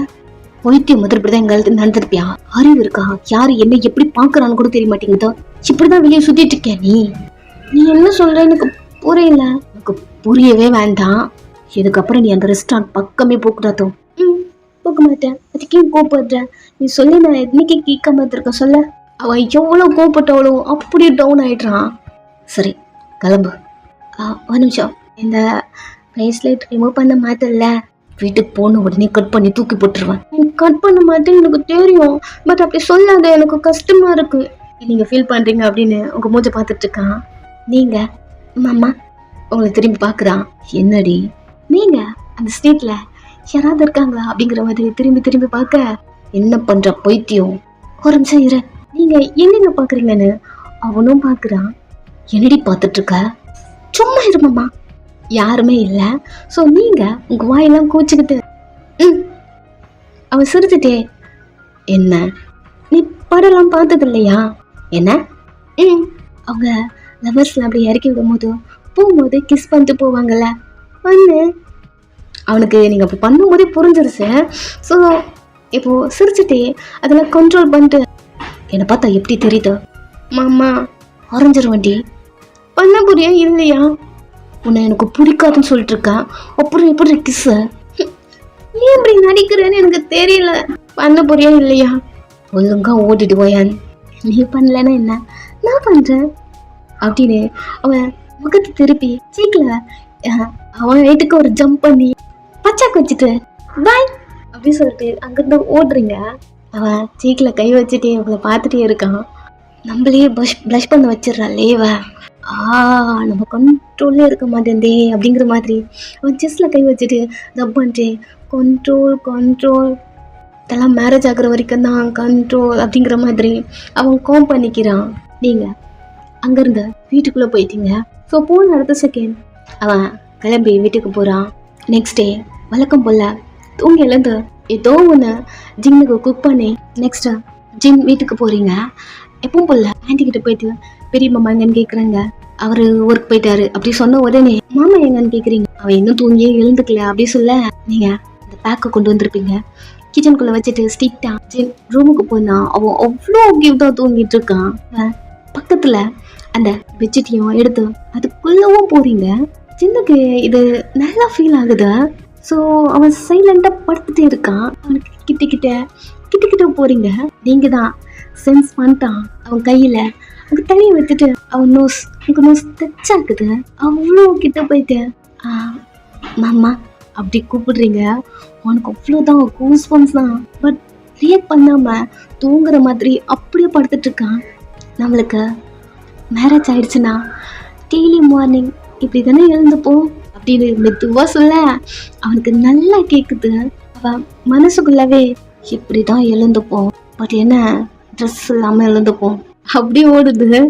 வைத்தியம் முதல் இப்படிதான் எங்களுக்கு நடந்திருப்பியா? அறிவு இருக்கா? யாரு என்ன எப்படி பார்க்கறான்னு கூட தெரிய மாட்டேங்குதோ. இப்படிதான் வெளியே சுத்திட்டு இருக்கேன். நீ என்ன சொல்ற எனக்கு புரியல. எனக்கு புரியவே வேண்டாம். இதுக்கப்புறம் நீ அந்த ரெஸ்டாரண்ட் பக்கமே போக்கூடாதோ. போக மாட்டேன். அதுக்கே கோப்படுற? நீ சொல்லி நான் என்னைக்கு கேட்காம இருக்க சொல்ல. அவன் எவ்வளோ கோப்பட்டவளோ அப்படியே டவுன் ஆயிடுறான். சரி கிளம்பு. ஒரு நிமிஷம், இந்த பிரேஸ்லெட் ரிமூவ் பண்ண மாட்டேன்ல. வீட்டுக்கு போன உடனே கட் பண்ணி தூக்கி போட்டுருவேன். கட் பண்ண மாட்டேன் எனக்கு தெரியும், பட் அப்படி சொல்லாத, எனக்கு கஷ்டமா இருக்கு. நீங்க ஃபீல் பண்றீங்க அப்படின்னு உங்க மூஞ்ச பார்த்துட்டு இருக்கான். நீங்க மாமா உங்களை திரும்பி பார்க்குறான். என்னடி நீங்க அந்த ஸ்ட்ரீட்ல யாராவது இருக்காங்களா அப்படிங்கிற மாதிரி திரும்பி திரும்பி பார்க்க, என்ன பண்ற பைத்தியம், ஒரு நிமிஷம் இரு, நீங்க எங்கெங்க பாக்குறீங்கன்னு அவனும் பார்க்குறான். என்னடி பார்த்துட்டு இருக்க? சும்மா இருமாம்மா, யாருமே இல்லை. ஸோ நீங்கள் உங்கள் வாயெல்லாம் கூச்சிக்கிட்டு அவன் சிரிச்சுட்டே, என்ன நீ படம்லாம் பார்த்தது இல்லையா? என்ன? அவங்க லவர்ஸ்லாம் அப்படி இறக்கி விடும் போது போகும்போது கிஸ் பண்ணிட்டு போவாங்கல்ல, பண்ணு. அவனுக்கு நீங்கள் அப்படி பண்ணும்போதே புரிஞ்சிருச்சு. ஸோ இப்போது சிரிச்சுட்டே அதெல்லாம் கண்ட்ரோல் பண்ணிட்டு, என்னை பார்த்தா எப்படி தெரியுது மாமா? உறைஞ்சிருவண்டி. பண்ண புரியா இல்லையா? உன்னை எனக்கு பிடிக்காதுன்னு சொல்லிட்டு இருக்கேன், அப்புறம் எப்படி கிஸ்ஸு? ஏன் இப்படி நடிக்கிறேன்னு எனக்கு தெரியல. பண்ண புரியா இல்லையா? ஒழுங்கா ஓடிட்டு போயான். நீ பண்ணலன்னா என்ன, நான் பண்றேன் அப்படின்னு அவன் முகத்தை திருப்பி சீக்கிர அவன் வீட்டுக்கு ஒரு ஜம்ப் பண்ணி பச்சாக்கு வச்சுட்டு பாய் அப்படி சொல்லிட்டு அங்கிருந்து ஓடுறீங்க. அவன் சீக்கில் கை வச்சுட்டே அவளை பார்த்துட்டே இருக்கான். நம்மளே ப்ளஷ் பண்ண வச்சிடறான் லேவ. நம்ம கண்ட்ரோல்லே இருக்க மாட்டேந்தே அப்படிங்கிற மாதிரி அவன் செஸ்ஸில் கை வச்சுட்டு ரப் பண்ணிட்டு கண்ட்ரோல் இதெல்லாம் மேரேஜ் ஆகிற வரைக்கும் தான் கண்ட்ரோல் அப்படிங்கிற மாதிரி அவன் கோம் பண்ணிக்கிறான். நீங்கள் அங்கேருந்து வீட்டுக்குள்ளே போயிட்டீங்க. ஸோ போன அடுத்த செகண்ட் அவன் கிளம்பி வீட்டுக்கு போகிறான். நெக்ஸ்ட் டே வழக்கம் போல தூங்கி எழுந்து ஏதோ ஒன்று ஜின்னுக்கு குக் பண்ணி நெக்ஸ்ட் ஜின் வீட்டுக்கு போறீங்க. எப்பவும் போல ஆன்டி கிட்ட போயிட்டு பெரிய மாமா எங்கன்னு கேக்குறாங்க. அவரு ஒர்க் போயிட்டாரு அப்படி சொன்ன உடனே மாமா எங்கன்னு கேக்குறீங்க. அவன் இன்னும் தூங்கியே எழுந்துக்கல அப்படி சொல்ல நீங்க அந்த பேக்கை கொண்டு வந்திருப்பீங்க. கிச்சனுக்குள்ள வச்சுட்டு ஸ்ட்ரிக்டா ஜின் ரூமுக்கு போனா அவன் அவ்வளோ கியூட்டா தூங்கிட்டு இருக்கான். பக்கத்துல அந்த பெட்ஷீட்டையும் எடுத்து அதுக்குள்ளவும் போறீங்க. ஜின்னுக்கு இது நல்லா ஃபீல் ஆகுது. ஸோ அவன் சைலண்டா படுத்துட்டே இருக்கான். அவனுக்கு கிட்ட போறீங்க. நீங்க தான் சென்ஸ் பண்ணிட்டான். அவன் கையில உங்க தலையை விட்டுட்டு அவன் உங்க நோஸ் டச் ஆகுது. அவ்வளோ கிட்ட போயிட்டு மாமா அப்படி கூப்பிடுறீங்க. அவனுக்கு அவ்வளோதான் கூஸ் பம்ஸ் தான். பட் ரியாக்ட் பண்ணாம தூங்குற மாதிரி அப்படியே படுத்துட்டு இருக்கான். நம்மளுக்கு மேரேஜ் ஆயிடுச்சுன்னா டெய்லி மார்னிங் இப்படி தானே எழுந்துப்போம் அப்படின்னு மெதுவா சொல்ல அவனுக்கு நல்லா கேக்குது. அவன் மனசுக்குள்ளவே இப்படிதான் எழுந்துப்போம், பட் என்ன ட்ரெஸ் இல்லாம எழுந்துப்போம் அப்படி ஓடுது.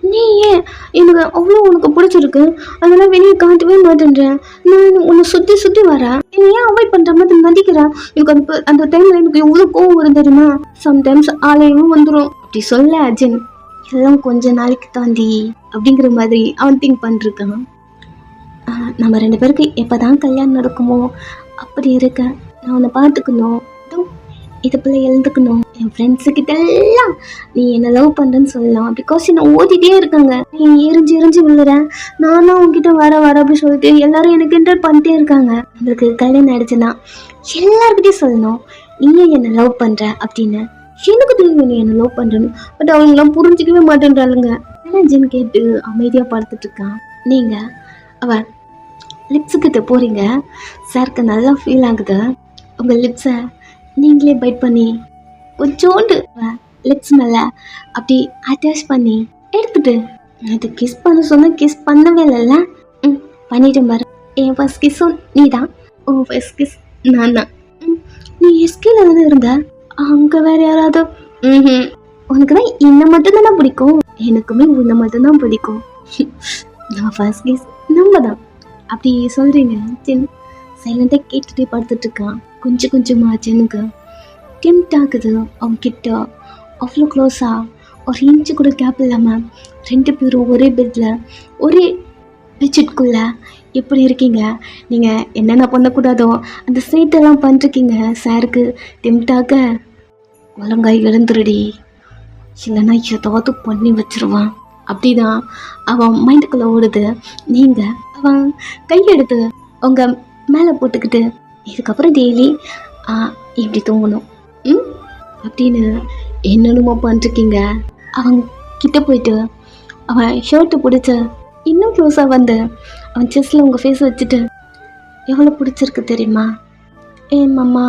நீ ஏன் எனக்கு அவ்வளோ உனக்கு பிடிச்சிருக்கு அதெல்லாம் வெளியே காட்டவே மாட்டேன்றேன். நான் உன்னை சுற்றி வரேன். என்னை ஏன் அவாய்ட் பண்ணுற மாதிரி நடிக்கிறேன். எனக்கு அந்த டைமில் எனக்கு எவ்வளோ கோவம் வரும் தெரியுமா. சம்டைம்ஸ் ஆலயமும் வந்துடும் அப்படி சொல்ல அஜின் எல்லாம் கொஞ்ச நாளைக்கு தாண்டி அப்படிங்கிற மாதிரி அவன் திங்க் பண்ணிருக்கான். நம்ம 2 பேருக்கு எப்போதான் கல்யாணம் நடக்குமோ அப்படி இருக்க நான் உன்னை பார்த்துக்கணும், இது போல எழுந்துக்கணும். என் ஃப்ரெண்ட்ஸுக்கிட்ட எல்லாம் நீ என்ன லவ் பண்ணுறேன்னு சொல்லலாம். பிகாஸ் என்ன ஓதிட்டே இருக்காங்க. நீ எரிஞ்சு விழுறேன், நானும் உங்ககிட்ட வர அப்படி சொல்லிட்டு எல்லாரும் எனக்கு என்டர் பண்ணிட்டே இருக்காங்க. நம்மளுக்கு கல்யாணம் ஆயிடுச்சுன்னா எல்லாருக்கிட்டையும் சொல்லணும் நீயே என்னை லவ் பண்ணுற அப்படின்னு. எனக்கு தெரியும் நீ என்ன லவ் பண்ணுறேன்னு. பட் அவங்களாம் புரிஞ்சிக்கவே மாட்டேன்றாளுங்க. ஆனால் ஜின் கேட்டு அமைதியாக படுத்துட்டு இருக்கான். நீங்கள் அவன் லிப்ஸுக்கிட்ட போகிறீங்க. சாருக்கு நல்லா ஃபீல் ஆகுது. உங்கள் லிப்ஸை நீங்களே பைட் பண்ணி கொஞ்சோண்டு லிப்ஸ் மேலே அப்படி அட்டாச் பண்ணி எடுத்துட்டு அது கிஸ் பண்ண சொன்ன கிஸ் பண்ணவே இல்லைல்ல. பண்ணிட்டேன் பாரு. என் ஃபர்ஸ்ட் கிஸ்ஸும் நீ தான், உன் ஃபர்ஸ்ட் கிஸ் நான் தான். நீ எஸ்கேல தானே இருந்த, அங்கே வேற யாராவது உனக்கு தான் என்னை மட்டும்தானே பிடிக்கும், எனக்குமே உன்னை மட்டும்தான் பிடிக்கும். நான் ஃபர்ஸ்ட் கிஸ் நம்ம தான் அப்படி சொல்கிறீங்க. ஜின் சைலண்டாக கேட்டுகிட்டே படுத்துட்டு இருக்கான். கொஞ்சமா ஜினுக்கு டெம்ட் ஆகுது. அவங்க கிட்ட அவ்வளோ க்ளோஸாக ஒரு இன்ச்சு கூட கேப் இல்லாமல் 2 பேரும் ஒரே பெட்டில் ஒரே பெட்ஷீட்குள்ளே எப்படி இருக்கீங்க. நீங்கள் என்னென்ன பண்ணக்கூடாதோ அந்த சைட்டெல்லாம் பண்ணிருக்கீங்க. சாருக்கு டெம்டாக ஒழுங்காய் எழுந்துருடி, இல்லைன்னா ஏதாவது பண்ணி வச்சிருவான் அப்படிதான் அவன் மைண்டுக்குள்ளே ஓடுது. நீங்கள் அவன் கையெடுத்து அவங்க மேலே போட்டுக்கிட்டு இதுக்கப்புறம் டெய்லி இப்படி தூங்கணும் அப்படின்னு என்னென்னமோ பண்ணிருக்கீங்க. அவன் கிட்ட போயிட்டு அவன் ஷர்ட்டை பிடிச்சி இன்னும் க்ளோஸாக வந்து அவன் செஸ்டில் உங்கள் ஃபேஸ் வச்சுட்டு எவ்வளோ பிடிச்சிருக்கு தெரியுமா, ஏன் மாமா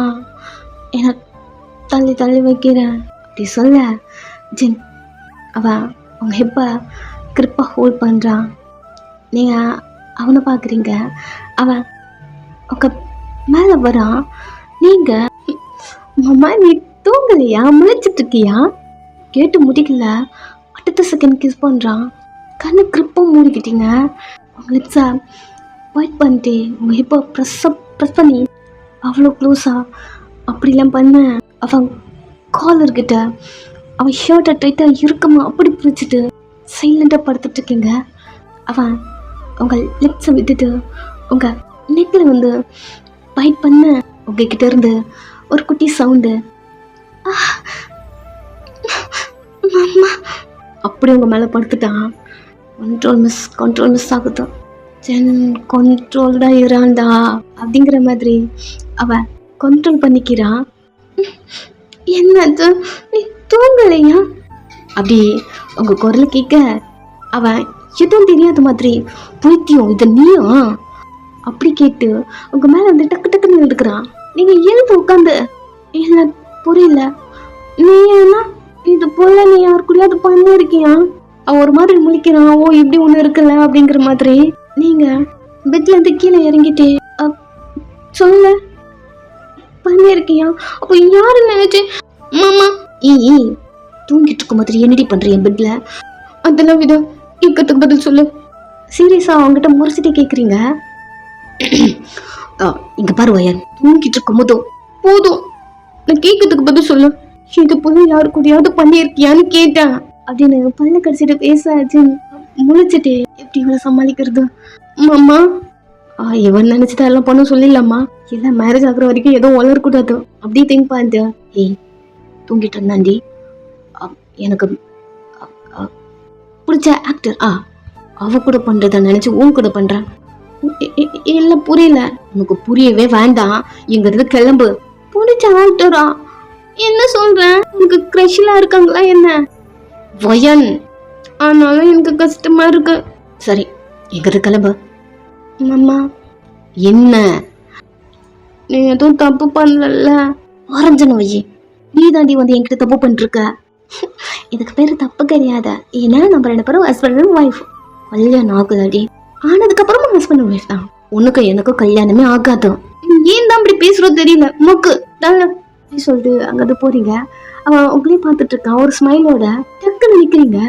என்னை தள்ளி வைக்கிறேன் அப்படி சொல்ல ஜின் அவன் அவங்க ஹிப்பை கிரிப்பாக ஹோல்ட் பண்ணுறான். நீங்கள் அவனை பார்க்குறீங்க. அவன் அவங்க மேலே வரான். நீங்கள் மாமா நீ தூங்கலையா, முழிச்சிட்டு இருக்கியா கேட்டு முடிக்கல. அடுத்த செகண்ட் கிஸ் பண்ணுறான். கண்ணு கிரிப்பாக மூடிக்கிட்டீங்க. உங்க லிப்ஸை ஒயிட் பண்ணிட்டு உங்கள் ஹிப்பை ப்ரெஸ் பண்ணி அவ்வளோ க்ளோஸாக அப்படிலாம் பண்ண அவன் காலர்கிட்ட அவன் ஷர்ட்டை டைட்டாக இருக்குமா அப்படி பிடிச்சிட்டு சைலண்டாக படுத்துட்டு இருக்கீங்க. அவன் உங்கள் லிப்ஸை விட்டுட்டு உங்கள் நெக்கில் வந்து பைட் பண்ண உங்ககிட்ட இருந்து ஒரு குட்டி சவுண்டு மாமா அப்படி உங்கள் மேலே படுத்துட்டான். கண்ட்ரோல் மிஸ் ஆகுது. ஜென் கண்ட்ரோல்டாக இறான்டா அப்படிங்கிற மாதிரி அவன் கண்ட்ரோல் பண்ணிக்கிறான். என்னது நீ தூங்கலையா அப்படி உங்கள் குரலை கேட்க அவன் எதுவும் தெரியாத மாதிரி பைத்தியம் இது நீயா அப்படி கேட்டு உங்கள் மேலே வந்து டக்குன்னு எடுக்கிறான். நீங்கள் எழுந்து உட்காந்து இல்லை புரியல, நீ ஏன்னா இது போல நீ யாரு கூடயாவது பண்ணிருக்கியா. அவன் ஒரு மாதிரி முழிக்கிறான். ஓ இப்படி ஒன்று இருக்குல்ல அப்படிங்கிற மாதிரி. நீங்கள் பெட்லேருந்து கீழே இறங்கிட்டே சொல்ல பண்ணிருக்கியா. அப்போ யாரு நினைச்சு மாமா தூங்கிட்டு இருக்க மாதிரி என்னடி பண்றீங்க பெட்ல, அதெல்லாம் விட கேட்கறதுக்கு பதில் சொல்லு. சீரியஸா அவங்ககிட்ட முறைச்சிட்டே கேட்குறீங்க. இங்க பாரு வயன், தூங்கிட்டு இருக்கும் போதும் போதும் நான் கேட்கறதுக்கு பதில் சொல்லு. இது போல யாரு கூடயாவது பண்ணிருக்கியான்னு கேட்டேன் அப்படின்னு பல்ல கடிச்சிட்டு பேச அர்ஜுன் முழிச்சிட்டு எப்படி இவனை சமாளிக்கிறது. அம்மா இவன் நினைச்சிட்டா எல்லாம் பண்ண சொல்லிடலாமா, இல்ல மேரேஜ் ஆகுற வரைக்கும் எதுவும் வளரக்கூடாது அப்படி திங்க் பண்ண. ஏய் தூங்கிட்டு இருந்தாண்டி, எனக்கு பிடிச்ச ஆக்டர் அவ கூட பண்றத நினைச்சு உன் கூட பண்றேன். இல்ல புரியல. உனக்கு புரியவே வேண்டாம், இங்க இருந்து கிளம்பு. பிடிச்ச ஆக்டரா? என்ன சொல்றேன், உனக்கு கிரஷ்லாம் இருக்காங்களா என்ன? வயன், ஆனாலும் எனக்கு கஷ்டமா இருக்கு. சரி எங்க இருந்து கிளம்பு. அம்மா என்ன, நீ எதுவும் தப்பு பண்ணல. ஆரஞ்சன வையே, நீ தாண்டி வந்து என்கிட்ட தப்பு பண்ணிருக்க. இதுக்கு பேரு தப்பு கிடையாது. ஏன்னா நம்ம 2 பேரும் ஹஸ்பண்ட் அண்ட் ஒய்ஃப். கல்யாணம் ஆகுதாடி, ஆனதுக்கு அப்புறமா ஹஸ்பண்ட் அண்ட் ஒய்ஃப் தான். உனக்கு எனக்கும் கல்யாணமே ஆகாது. ஏன் தான் அப்படி பேசுறது தெரியல மொக்கு சொல்லிட்டு அங்கிருந்து போறீங்க. அவன் உங்களே பார்த்துட்டு இருக்கான் ஒரு ஸ்மைலோட. டக்குன்னு நிக்கிறீங்க.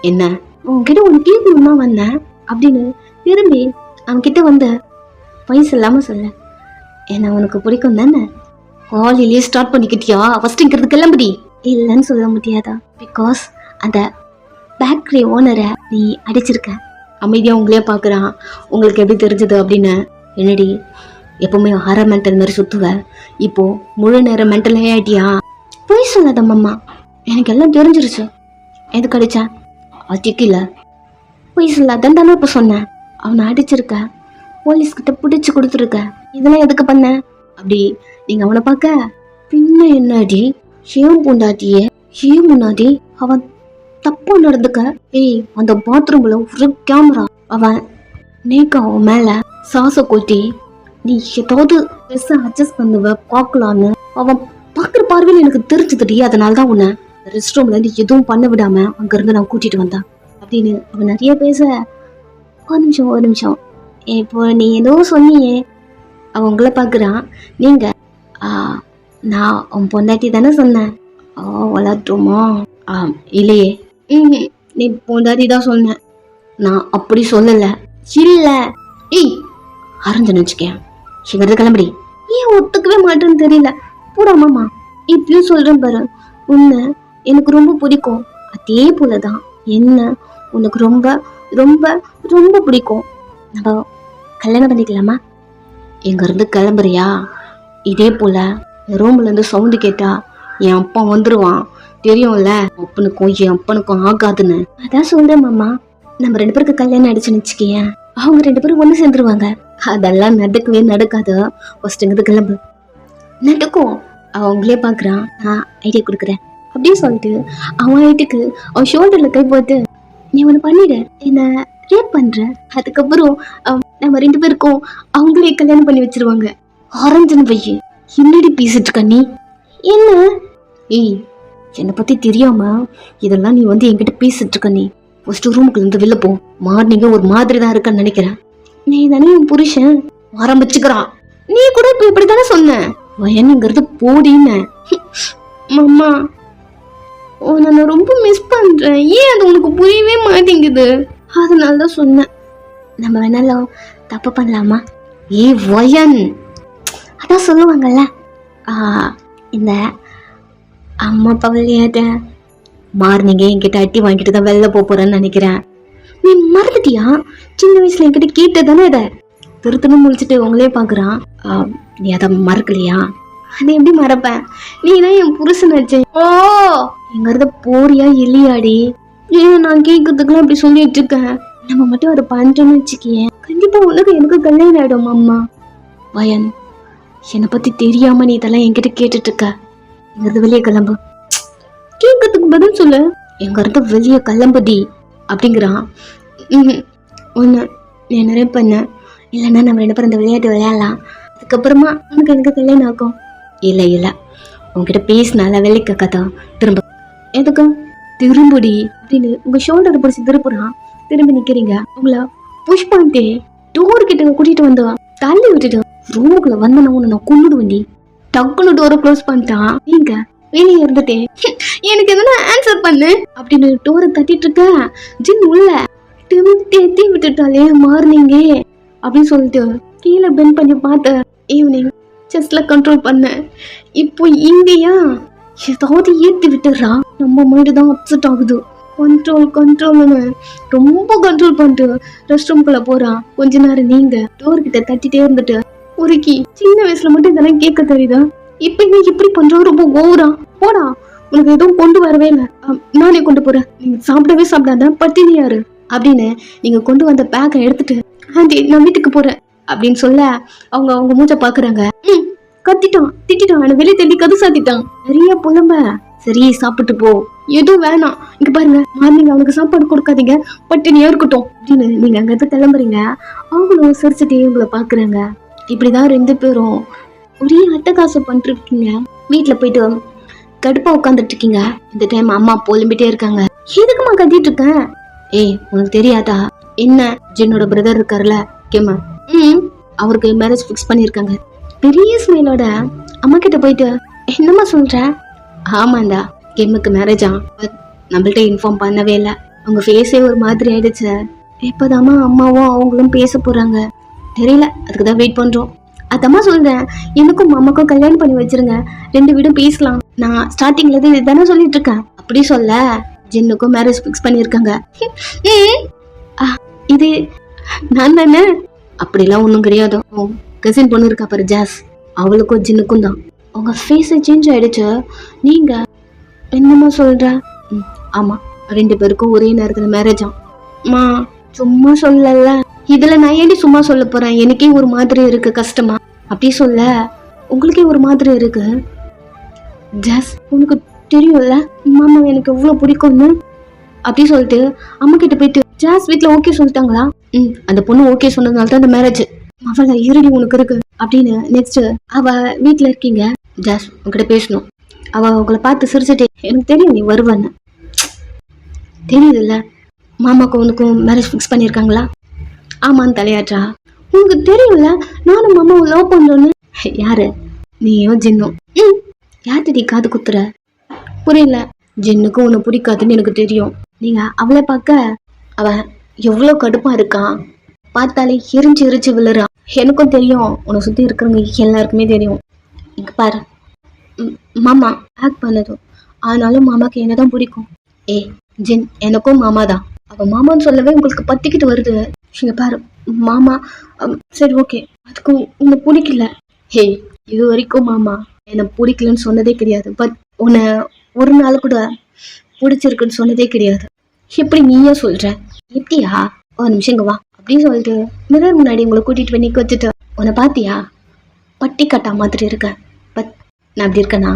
என்ன உன்கிட்ட ஒரு கேள்வி வந்தேன் அப்படின்னு திரும்பி அவன் கிட்ட வந்த வயசு இல்லாம சொல்ல, என்ன உனக்கு பிடிக்கும் தானே? காலையிலேயே ஸ்டார்ட் பண்ணிக்கிட்டியா? ஃபர்ஸ்ட் இங்கிறது கிளம்புடி. இல்லைன்னு சொல்ல முடியாதா, பிகாஸ் அந்த பேக்கரி ஓனரை நீ அடிச்சிருக்க. அமைதியா உங்களே பாக்குறான். உங்களுக்கு எப்படி தெரிஞ்சது அப்படின்னு. என்னடி எப்பவுமே அரை மென்டல் மாதிரி சுத்துவ, இப்போ முழு நேரம் மென்டல் ஆயிட்டியா? போய் சொல்லாத மாமா, எனக்கு எல்லாம் தெரிஞ்சிருச்சு. எதுக்கு அடிச்சேன்? அடிக்கல. போய் சொல்லாதான் தானே இப்போ சொன்னேன். அவனை அடிச்சிருக்க, போலீஸ்கிட்ட பிடிச்சு கொடுத்துருக்க. இதெல்லாம் எதுக்கு பண்ண? அப்படி நீங்க அவனை பார்க்க பின்ன என்னடி ஏன் பொண்டாட்டியே, ஏன் முன்னாடி அவன் தப்பா நடந்துக்க. ஏய் அந்த பாத்ரூம்ல ஒரு கேமரா, அவன் நேக்கா அவன் மேல சாச கொட்டி நீ ஏதாவது ட்ரெஸ் அட்ஜஸ்ட் பண்ணுவ பார்க்கலான்னு அவன் பாக்குற பார்வையில எனக்கு தெரிஞ்சதுடி. அதனாலதான் உன்னை ரெஸ்ட் ரூம்ல இருந்து எதுவும் பண்ண விடாம அங்க இருந்து நான் கூட்டிட்டு வந்தான் அப்படின்னு அவன் நிறைய பேச. ஒரு நிமிஷம் இப்போ நீ ஏதோ சொன்னியே, அவன் உங்களை பாக்குறான். நீங்க நான் அவன் பொண்டாட்டி தானே சொன்னேன். வளர்த்துமா? இல்லையே. நீ பொண்டாட்டி தான் சொன்ன, நான் அப்படி சொல்லல. இல்ல ஏய் அரைஞ்சு வச்சுக்கேன். இங்கிறது கிளம்புடி. ஏன் ஒத்துக்கவே மாட்டேன்னு தெரியல. பூரா மாமா இப்பயும் சொல்றேன் பாரு, உன்னை எனக்கு ரொம்ப பிடிக்கும். அதே போலதான் என்ன உனக்கு ரொம்ப ரொம்ப ரொம்ப பிடிக்கும். நம்ம கல்யாணம் பண்ணிக்கலாமா? எங்க இருந்து கிளம்புறியா? இதே போல ரூம்ல இருந்து சவுண்டு கேட்டா என் அப்பா வந்துருவான், தெரியும்ல. அப்பனுக்கும் என் அப்பனுக்கும் ஆகாதுன்னு. அதான் சொல்றேன் மாமா, நம்ம 2 பேருக்கு கல்யாணம் ஆயிடுச்சுன்னு வச்சுக்கேன், அவங்க 2 பேரும் ஒண்ணு சேர்ந்துருவாங்க. அதெல்லாம் நடக்கவே நடக்காது. ஃபர்ஸ்ட் இங்க கிளம்பு. நடக்கும். அவங்களே பாக்குறான். நான் ஐடியா கொடுக்குறேன் அப்படின்னு சொல்லிட்டு அவன் வீட்டுக்கு அவன் ஷோல்டர்ல கை போட்டு, நீ ஒண்ணு பண்ணிட, என்ன ரேப் பண்ற, அதுக்கப்புறம் நம்ம 2 பேருக்கும் அவங்களே கல்யாணம் பண்ணி வச்சிருவாங்க. ஆரஞ்சன் பைய என்னடி பேசிட்டு இருக்க நீ? என்ன? ஏய் என்னை பத்தி தெரியாம இதெல்லாம் நீ வந்து என்கிட்ட பேசிட்டு இருக்க. நீ ஃபர்ஸ்ட் ரூமுக்குள்ள இருந்து வெளில போ. மார்னிங்க ஒரு மாதிரி தான் இருக்கன்னு நினைக்கிறேன். நீ தானே என் புருஷன் ஆரம்பிச்சுக்கிறான். நீ கூட இப்ப இப்படித்தானே சொன்ன. வயனுங்கிறது போடின்னு. மாமா உன்னை நான் ரொம்ப மிஸ் பண்றேன். ஏன் அது உனக்கு புரியவே மாட்டேங்குது? அதனாலதான் சொன்னேன், நம்ம வேணாலும் தப்பு பண்ணலாமா? ஏ வயன், அதான் சொல்லுவாங்கல்ல, இந்த அம்மா அப்பா விளையாட்ட மார்னிங்க என்கிட்ட அட்டி வாங்கிட்டு தான் வெளில போறேன்னு நினைக்கிறேன். நீ மறந்துட்டியா? சின்ன வயசுல என்கிட்ட கேட்டதானே இதை திருத்தணும் முடிச்சுட்டு உங்களே பாக்குறான். நீ அதை மறக்கலையா? அது எப்படி மறப்பேன்? நீ தான் என் புருஷன் ஆச்சு. ஓ எங்கிறது போறியா இல்லையாடி? ஏன் நான் கேட்கறதுக்குலாம் அப்படி சொல்லிட்டு இருக்கேன். நம்ம மட்டும் அதை பண்ணிட்டோன்னு வச்சுக்கேன், கண்டிப்பா உனக்கு எனக்கு கல்யாணம் ஆயிடும். அம்மா வயன், என்னை பத்தி தெரியாம நீ இதெல்லாம் என்கிட்ட கேட்டுட்டு இருக்க. எங்கிறது வெளியே கிளம்பு. கேட்கறதுக்கு பதில் சொல்லு. எங்க இருந்து வெளியே கிளம்புடி அப்படிங்கிறான். ஒண்ணு நீ நிறைய பண்ண, இல்லைன்னா நம்ம 2 பேரும் இந்த விளையாட்டு விளையாடலாம், அதுக்கப்புறமா உனக்கு எனக்கு கல்யாணம் ஆகும். இல்ல இல்ல உங்ககிட்ட பேசினால வெளிக்க கதை. திரும்ப எதுக்கு திரும்புடி அப்படின்னு உங்க ஷோல்டரை பிடிச்சி திருப்புறான். திரும்பி நிக்கிறீங்க. உங்களை புஷ் பண்ணிட்டு டோர் கிட்ட கூட்டிட்டு வந்து தள்ளி விட்டுட்டு ரூமுக்குள்ள வந்தனா உன்னை நான் கொண்டுடுவேண்டி. டக்குன்னு டோரை க்ளோஸ் பண்ணிட்டான். நீங்க வெளியே இருந்துட்டே எனக்கு எதுனா ஆன்சர் பண்ணு அப்படின்னு டோரை தட்டிட்டு இருக்க. ஜின் உள்ள தேத்தி விட்டுட்டாலே மார்னிங்கே அப்படின்னு சொல்லிட்டு கீழே பெண்ட் பண்ணி பார்த்தேன். ஈவினிங் செஸ்ல கண்ட்ரோல் பண்ணேன். இப்போ இங்கேயா ஏதாவது ஏற்றி விட்டுறா. நம்ம மைண்டு தான் அப்செட் ஆகுது. கண்ட்ரோல்னு ரொம்ப கண்ட்ரோல் பண்ணிட்டு ரெஸ்ட் ரூம்குள்ள போறான். கொஞ்ச நேரம் நீங்க டோர் கிட்ட தட்டிட்டே இருந்துட்டு, உருக்கி சின்ன வயசுல மட்டும் இதெல்லாம் கேட்க தெரியுதா? இப்ப நீ இப்படி பண்ற, ரொம்ப ஓவரா. போடா, உனக்கு எதுவும் கொண்டு வரவே இல்லை, நானே கொண்டு போறேன். நீங்க சாப்பிடவே சாப்பிடாத, பட்டினியாரு அப்படின்னு நீங்க கொண்டு வந்த பேக்கை எடுத்துட்டு, ஆண்டி நான் வீட்டுக்கு போறேன் அப்படின்னு சொல்ல அவங்க மூஞ்ச பாக்குறாங்க. கத்திட்டான், திட்டான், என்ன வெளியே தள்ளி கது சாத்திட்டான். நிறைய புலம்ப. சரி சாப்பிட்டு போ, எதுவும் வேணாம், இங்க பாருங்க மார்னிங் அவனுக்கு சாப்பாடு கொடுக்காதீங்க, பட்டினியா இருக்கட்டும் அப்படின்னு நீங்க அங்க இருந்து கிளம்புறீங்க. அவங்களும் சிரிச்சுட்டே உங்களை பாக்குறாங்க. இப்படிதான் 2 பேரும் ஒரே அட்டகாசம் பண்ணிட்டு இருக்கீங்க. வீட்டுல போயிட்டு கடுப்பா உட்காந்துட்டு இருக்கீங்க. இந்த டைம் அம்மா புலம்பிட்டே இருக்காங்க. எதுக்குமா கத்திட்டு இருக்கேன்? ஏய் உனக்கு தெரியாதா, என்ன ஜின்னோட பிரதர் இருக்காருல்ல கேம, அவருக்கு மேரேஜ் ஃபிக்ஸ் பண்ணிருக்காங்க. பெரிய ஸ்மைலோட அம்மா கிட்ட போயிட்டு, என்னம்மா சொல்ற? ஆமாண்டா, கேமுக்கு மேரேஜா, நம்மள்ட்ட இன்ஃபார்ம் பண்ணவே இல்லை. அவங்க ஃபேஸே ஒரு மாதிரி ஆயிடுச்சு. இப்போதாம்மா அம்மாவும் அவங்களும் பேச போறாங்க. தெரியல, அதுக்கு தான் வெயிட் பண்றோம். அதம்மா சொல்றேன், எனக்கும் அம்மாக்கும் கல்யாணம் பண்ணி வச்சிருங்க, 2 வீடும் பேசலாம். நான் ஸ்டார்டிங்ல இருந்து இதுதானே சொல்லிட்டு இருக்கேன். அப்படி சொல்ல ஜின்னுக்கும் மேரேஜ் ஃபிக்ஸ் பண்ணியிருக்காங்க. இது நான் தானே? அப்படிலாம் ஒன்றும் கிடையாது. கசின் பொண்ணு இருக்கா பாரு ஜாஸ், அவளுக்கும் ஜின்னுக்கும் தான். உங்க ஃபேஸ் சேஞ்ச் ஆயிடுச்சு. நீங்க என்னம்மா சொல்ற? ஆமா, 2 பேருக்கும் ஒரே நேரத்துல மேரேஜா. மா சும்மா சொல்லல, இதுல நான் ஏடி சும்மா சொல்ல போறேன்? எனக்கே ஒரு மாதிரி இருக்கு, கஷ்டமா. அப்படி சொல்ல உங்களுக்கே ஒரு மாதிரி இருக்கு. ஜாஸ் உனக்கு தெரியும்ல மாமா எனக்கு எவ்வளவு பிடிக்கும்னு. அப்படி சொல்லிட்டு அம்மா கிட்ட போயிட்டு, ஜாஸ் வீட்டுல ஓகே சொல்லிட்டாங்களா? அந்த பொண்ணு ஓகே சொன்னதுனால தான் அந்த மேரேஜ். அவள இருடி உனக்கு இருக்கு அப்படின்னு. நெக்ஸ்ட் அவ வீட்டுல இருக்கீங்க. ஜாஸ் உங்ககிட்ட பேசணும். அவ உங்களை பார்த்து சிரிச்சுட்டே, எனக்கு தெரியும் நீ வருவான்னு. தெரியுது இல்ல, மாமாக்கும் உனக்கும் மேரேஜ் ஃபிக்ஸ் பண்ணிருக்காங்களா? ஆமான்னு தலையாற்றா. உனக்கு தெரியும்ல நானும் மாமாவும் லவ் பண்றோன்னு. யாரு? நீயும் ஜின்னும். யார்கிட்ட காது குத்துற? புரியல. ஜின்னுக்கும் உன்னை பிடிக்காதுன்னு எனக்கு தெரியும். நீங்க அவளை பார்க்க அவ எவ்வளவு கடுப்பா இருக்கான், பார்த்தாலே எரிஞ்சு விழுறான். எனக்கும் தெரியும், உன்னை சுத்தி இருக்கிறவங்க எல்லாருக்குமே தெரியும். இங்க பாரு, மாமா ஆக்ட் பண்ணதும் ஆனாலும் மாமாக்கு என்னதான் பிடிக்கும். ஜின் எனக்கும் மாமா தான். அவ மாமான்னு சொல்லவே உங்களுக்கு பத்திக்கிட்டு வருது. இங்க பாரு மாமா, சரி ஓகே, அதுக்கு உன்னை பிடிக்கல. இது வரைக்கும் மாமா என்னை பிடிக்கலன்னு சொன்னதே கிடையாது. பட் உன்னை ஒரு நாள் கூட பிடிச்சிருக்குன்னு சொன்னதே கிடையாது. எப்படி நீயே சொல்ற? எப்படியா? ஒரு நிமிஷம் இங்க வா அப்படின்னு சொல்லிட்டு மிரர் முன்னாடி உங்களை கூட்டிட்டு போய் நிக்க வச்சுட்டு, உன்னை பாத்தியா பட்டி கட்டா மாதிரி இருக்க, பட் நான் அப்படி இருக்கேனா?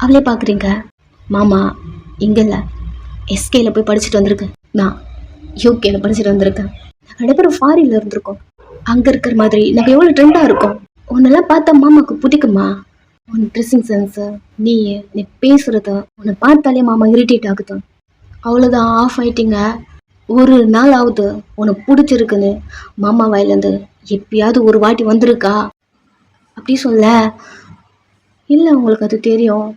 அவளே பாக்குறீங்க. மாமா இங்க இல்ல, எஸ்கேல போய் படிச்சுட்டு வந்திருக்கேன். நான் யூகேல படிச்சுட்டு வந்திருக்கேன். நாங்கள் பேரும் ஃபாரின்ல இருந்திருக்கோம். அங்க இருக்கிற மாதிரி நம்ம எவ்வளவு ட்ரெண்டா இருக்கோம். உன்னெல்லாம் பார்த்தா மாமாக்கு பிடிக்குமா? உன் ட்ரெஸ்ஸிங் சென்ஸ், நீ பேசுறது, உன்னை பார்த்தாலே மாமா இரிட்டேட் ஆகுது. அவ்வளோதான், ஆஃப் ஆயிட்டீங்க. ஒரு நாள் ஆகுது உனக்கு பிடிச்சிருக்குன்னு மாமா வாயிலேருந்து எப்பயாவது ஒரு வாட்டி வந்திருக்கா? அப்படி சொல்ல, இல்லை உங்களுக்கு அது தெரியும்,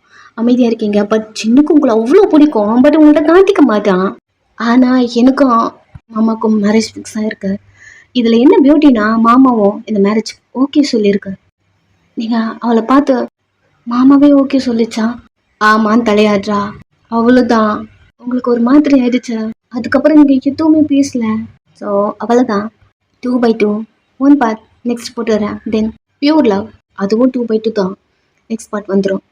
அமைதியாக இருக்கீங்க. பட் சின்னுக்கும் உங்களை அவ்வளோ பிடிக்கும், பட் உங்கள்கிட்ட காட்டிக்க மாட்டான். ஆனால் எனக்கும் மாமாக்கும் மேரேஜ் ஃபிக்ஸ் ஆகிருக்கு. இதில் என்ன பியூட்டினா, மாமாவும் இந்த மேரேஜ் ஓகே சொல்லியிருக்கு. நீங்கள் அவளை பார்த்து மாமாவே ஓகே சொல்லிச்சா? ஆமான்னு தலையாடுறா. அவ்வளோதான், உங்களுக்கு ஒரு மாதிரி ஆயிடுச்சு. அதுக்கப்புறம் நீங்கள் எதுவுமே பேசல. ஸோ அவ்வளோதான், 2/2 1 பார்ட் நெக்ஸ்ட் போட்டு வரேன். தென் பியூர் லவ், அதுவும் 2/2 தான். நெக்ஸ்ட் பார்ட் வந்துடும்.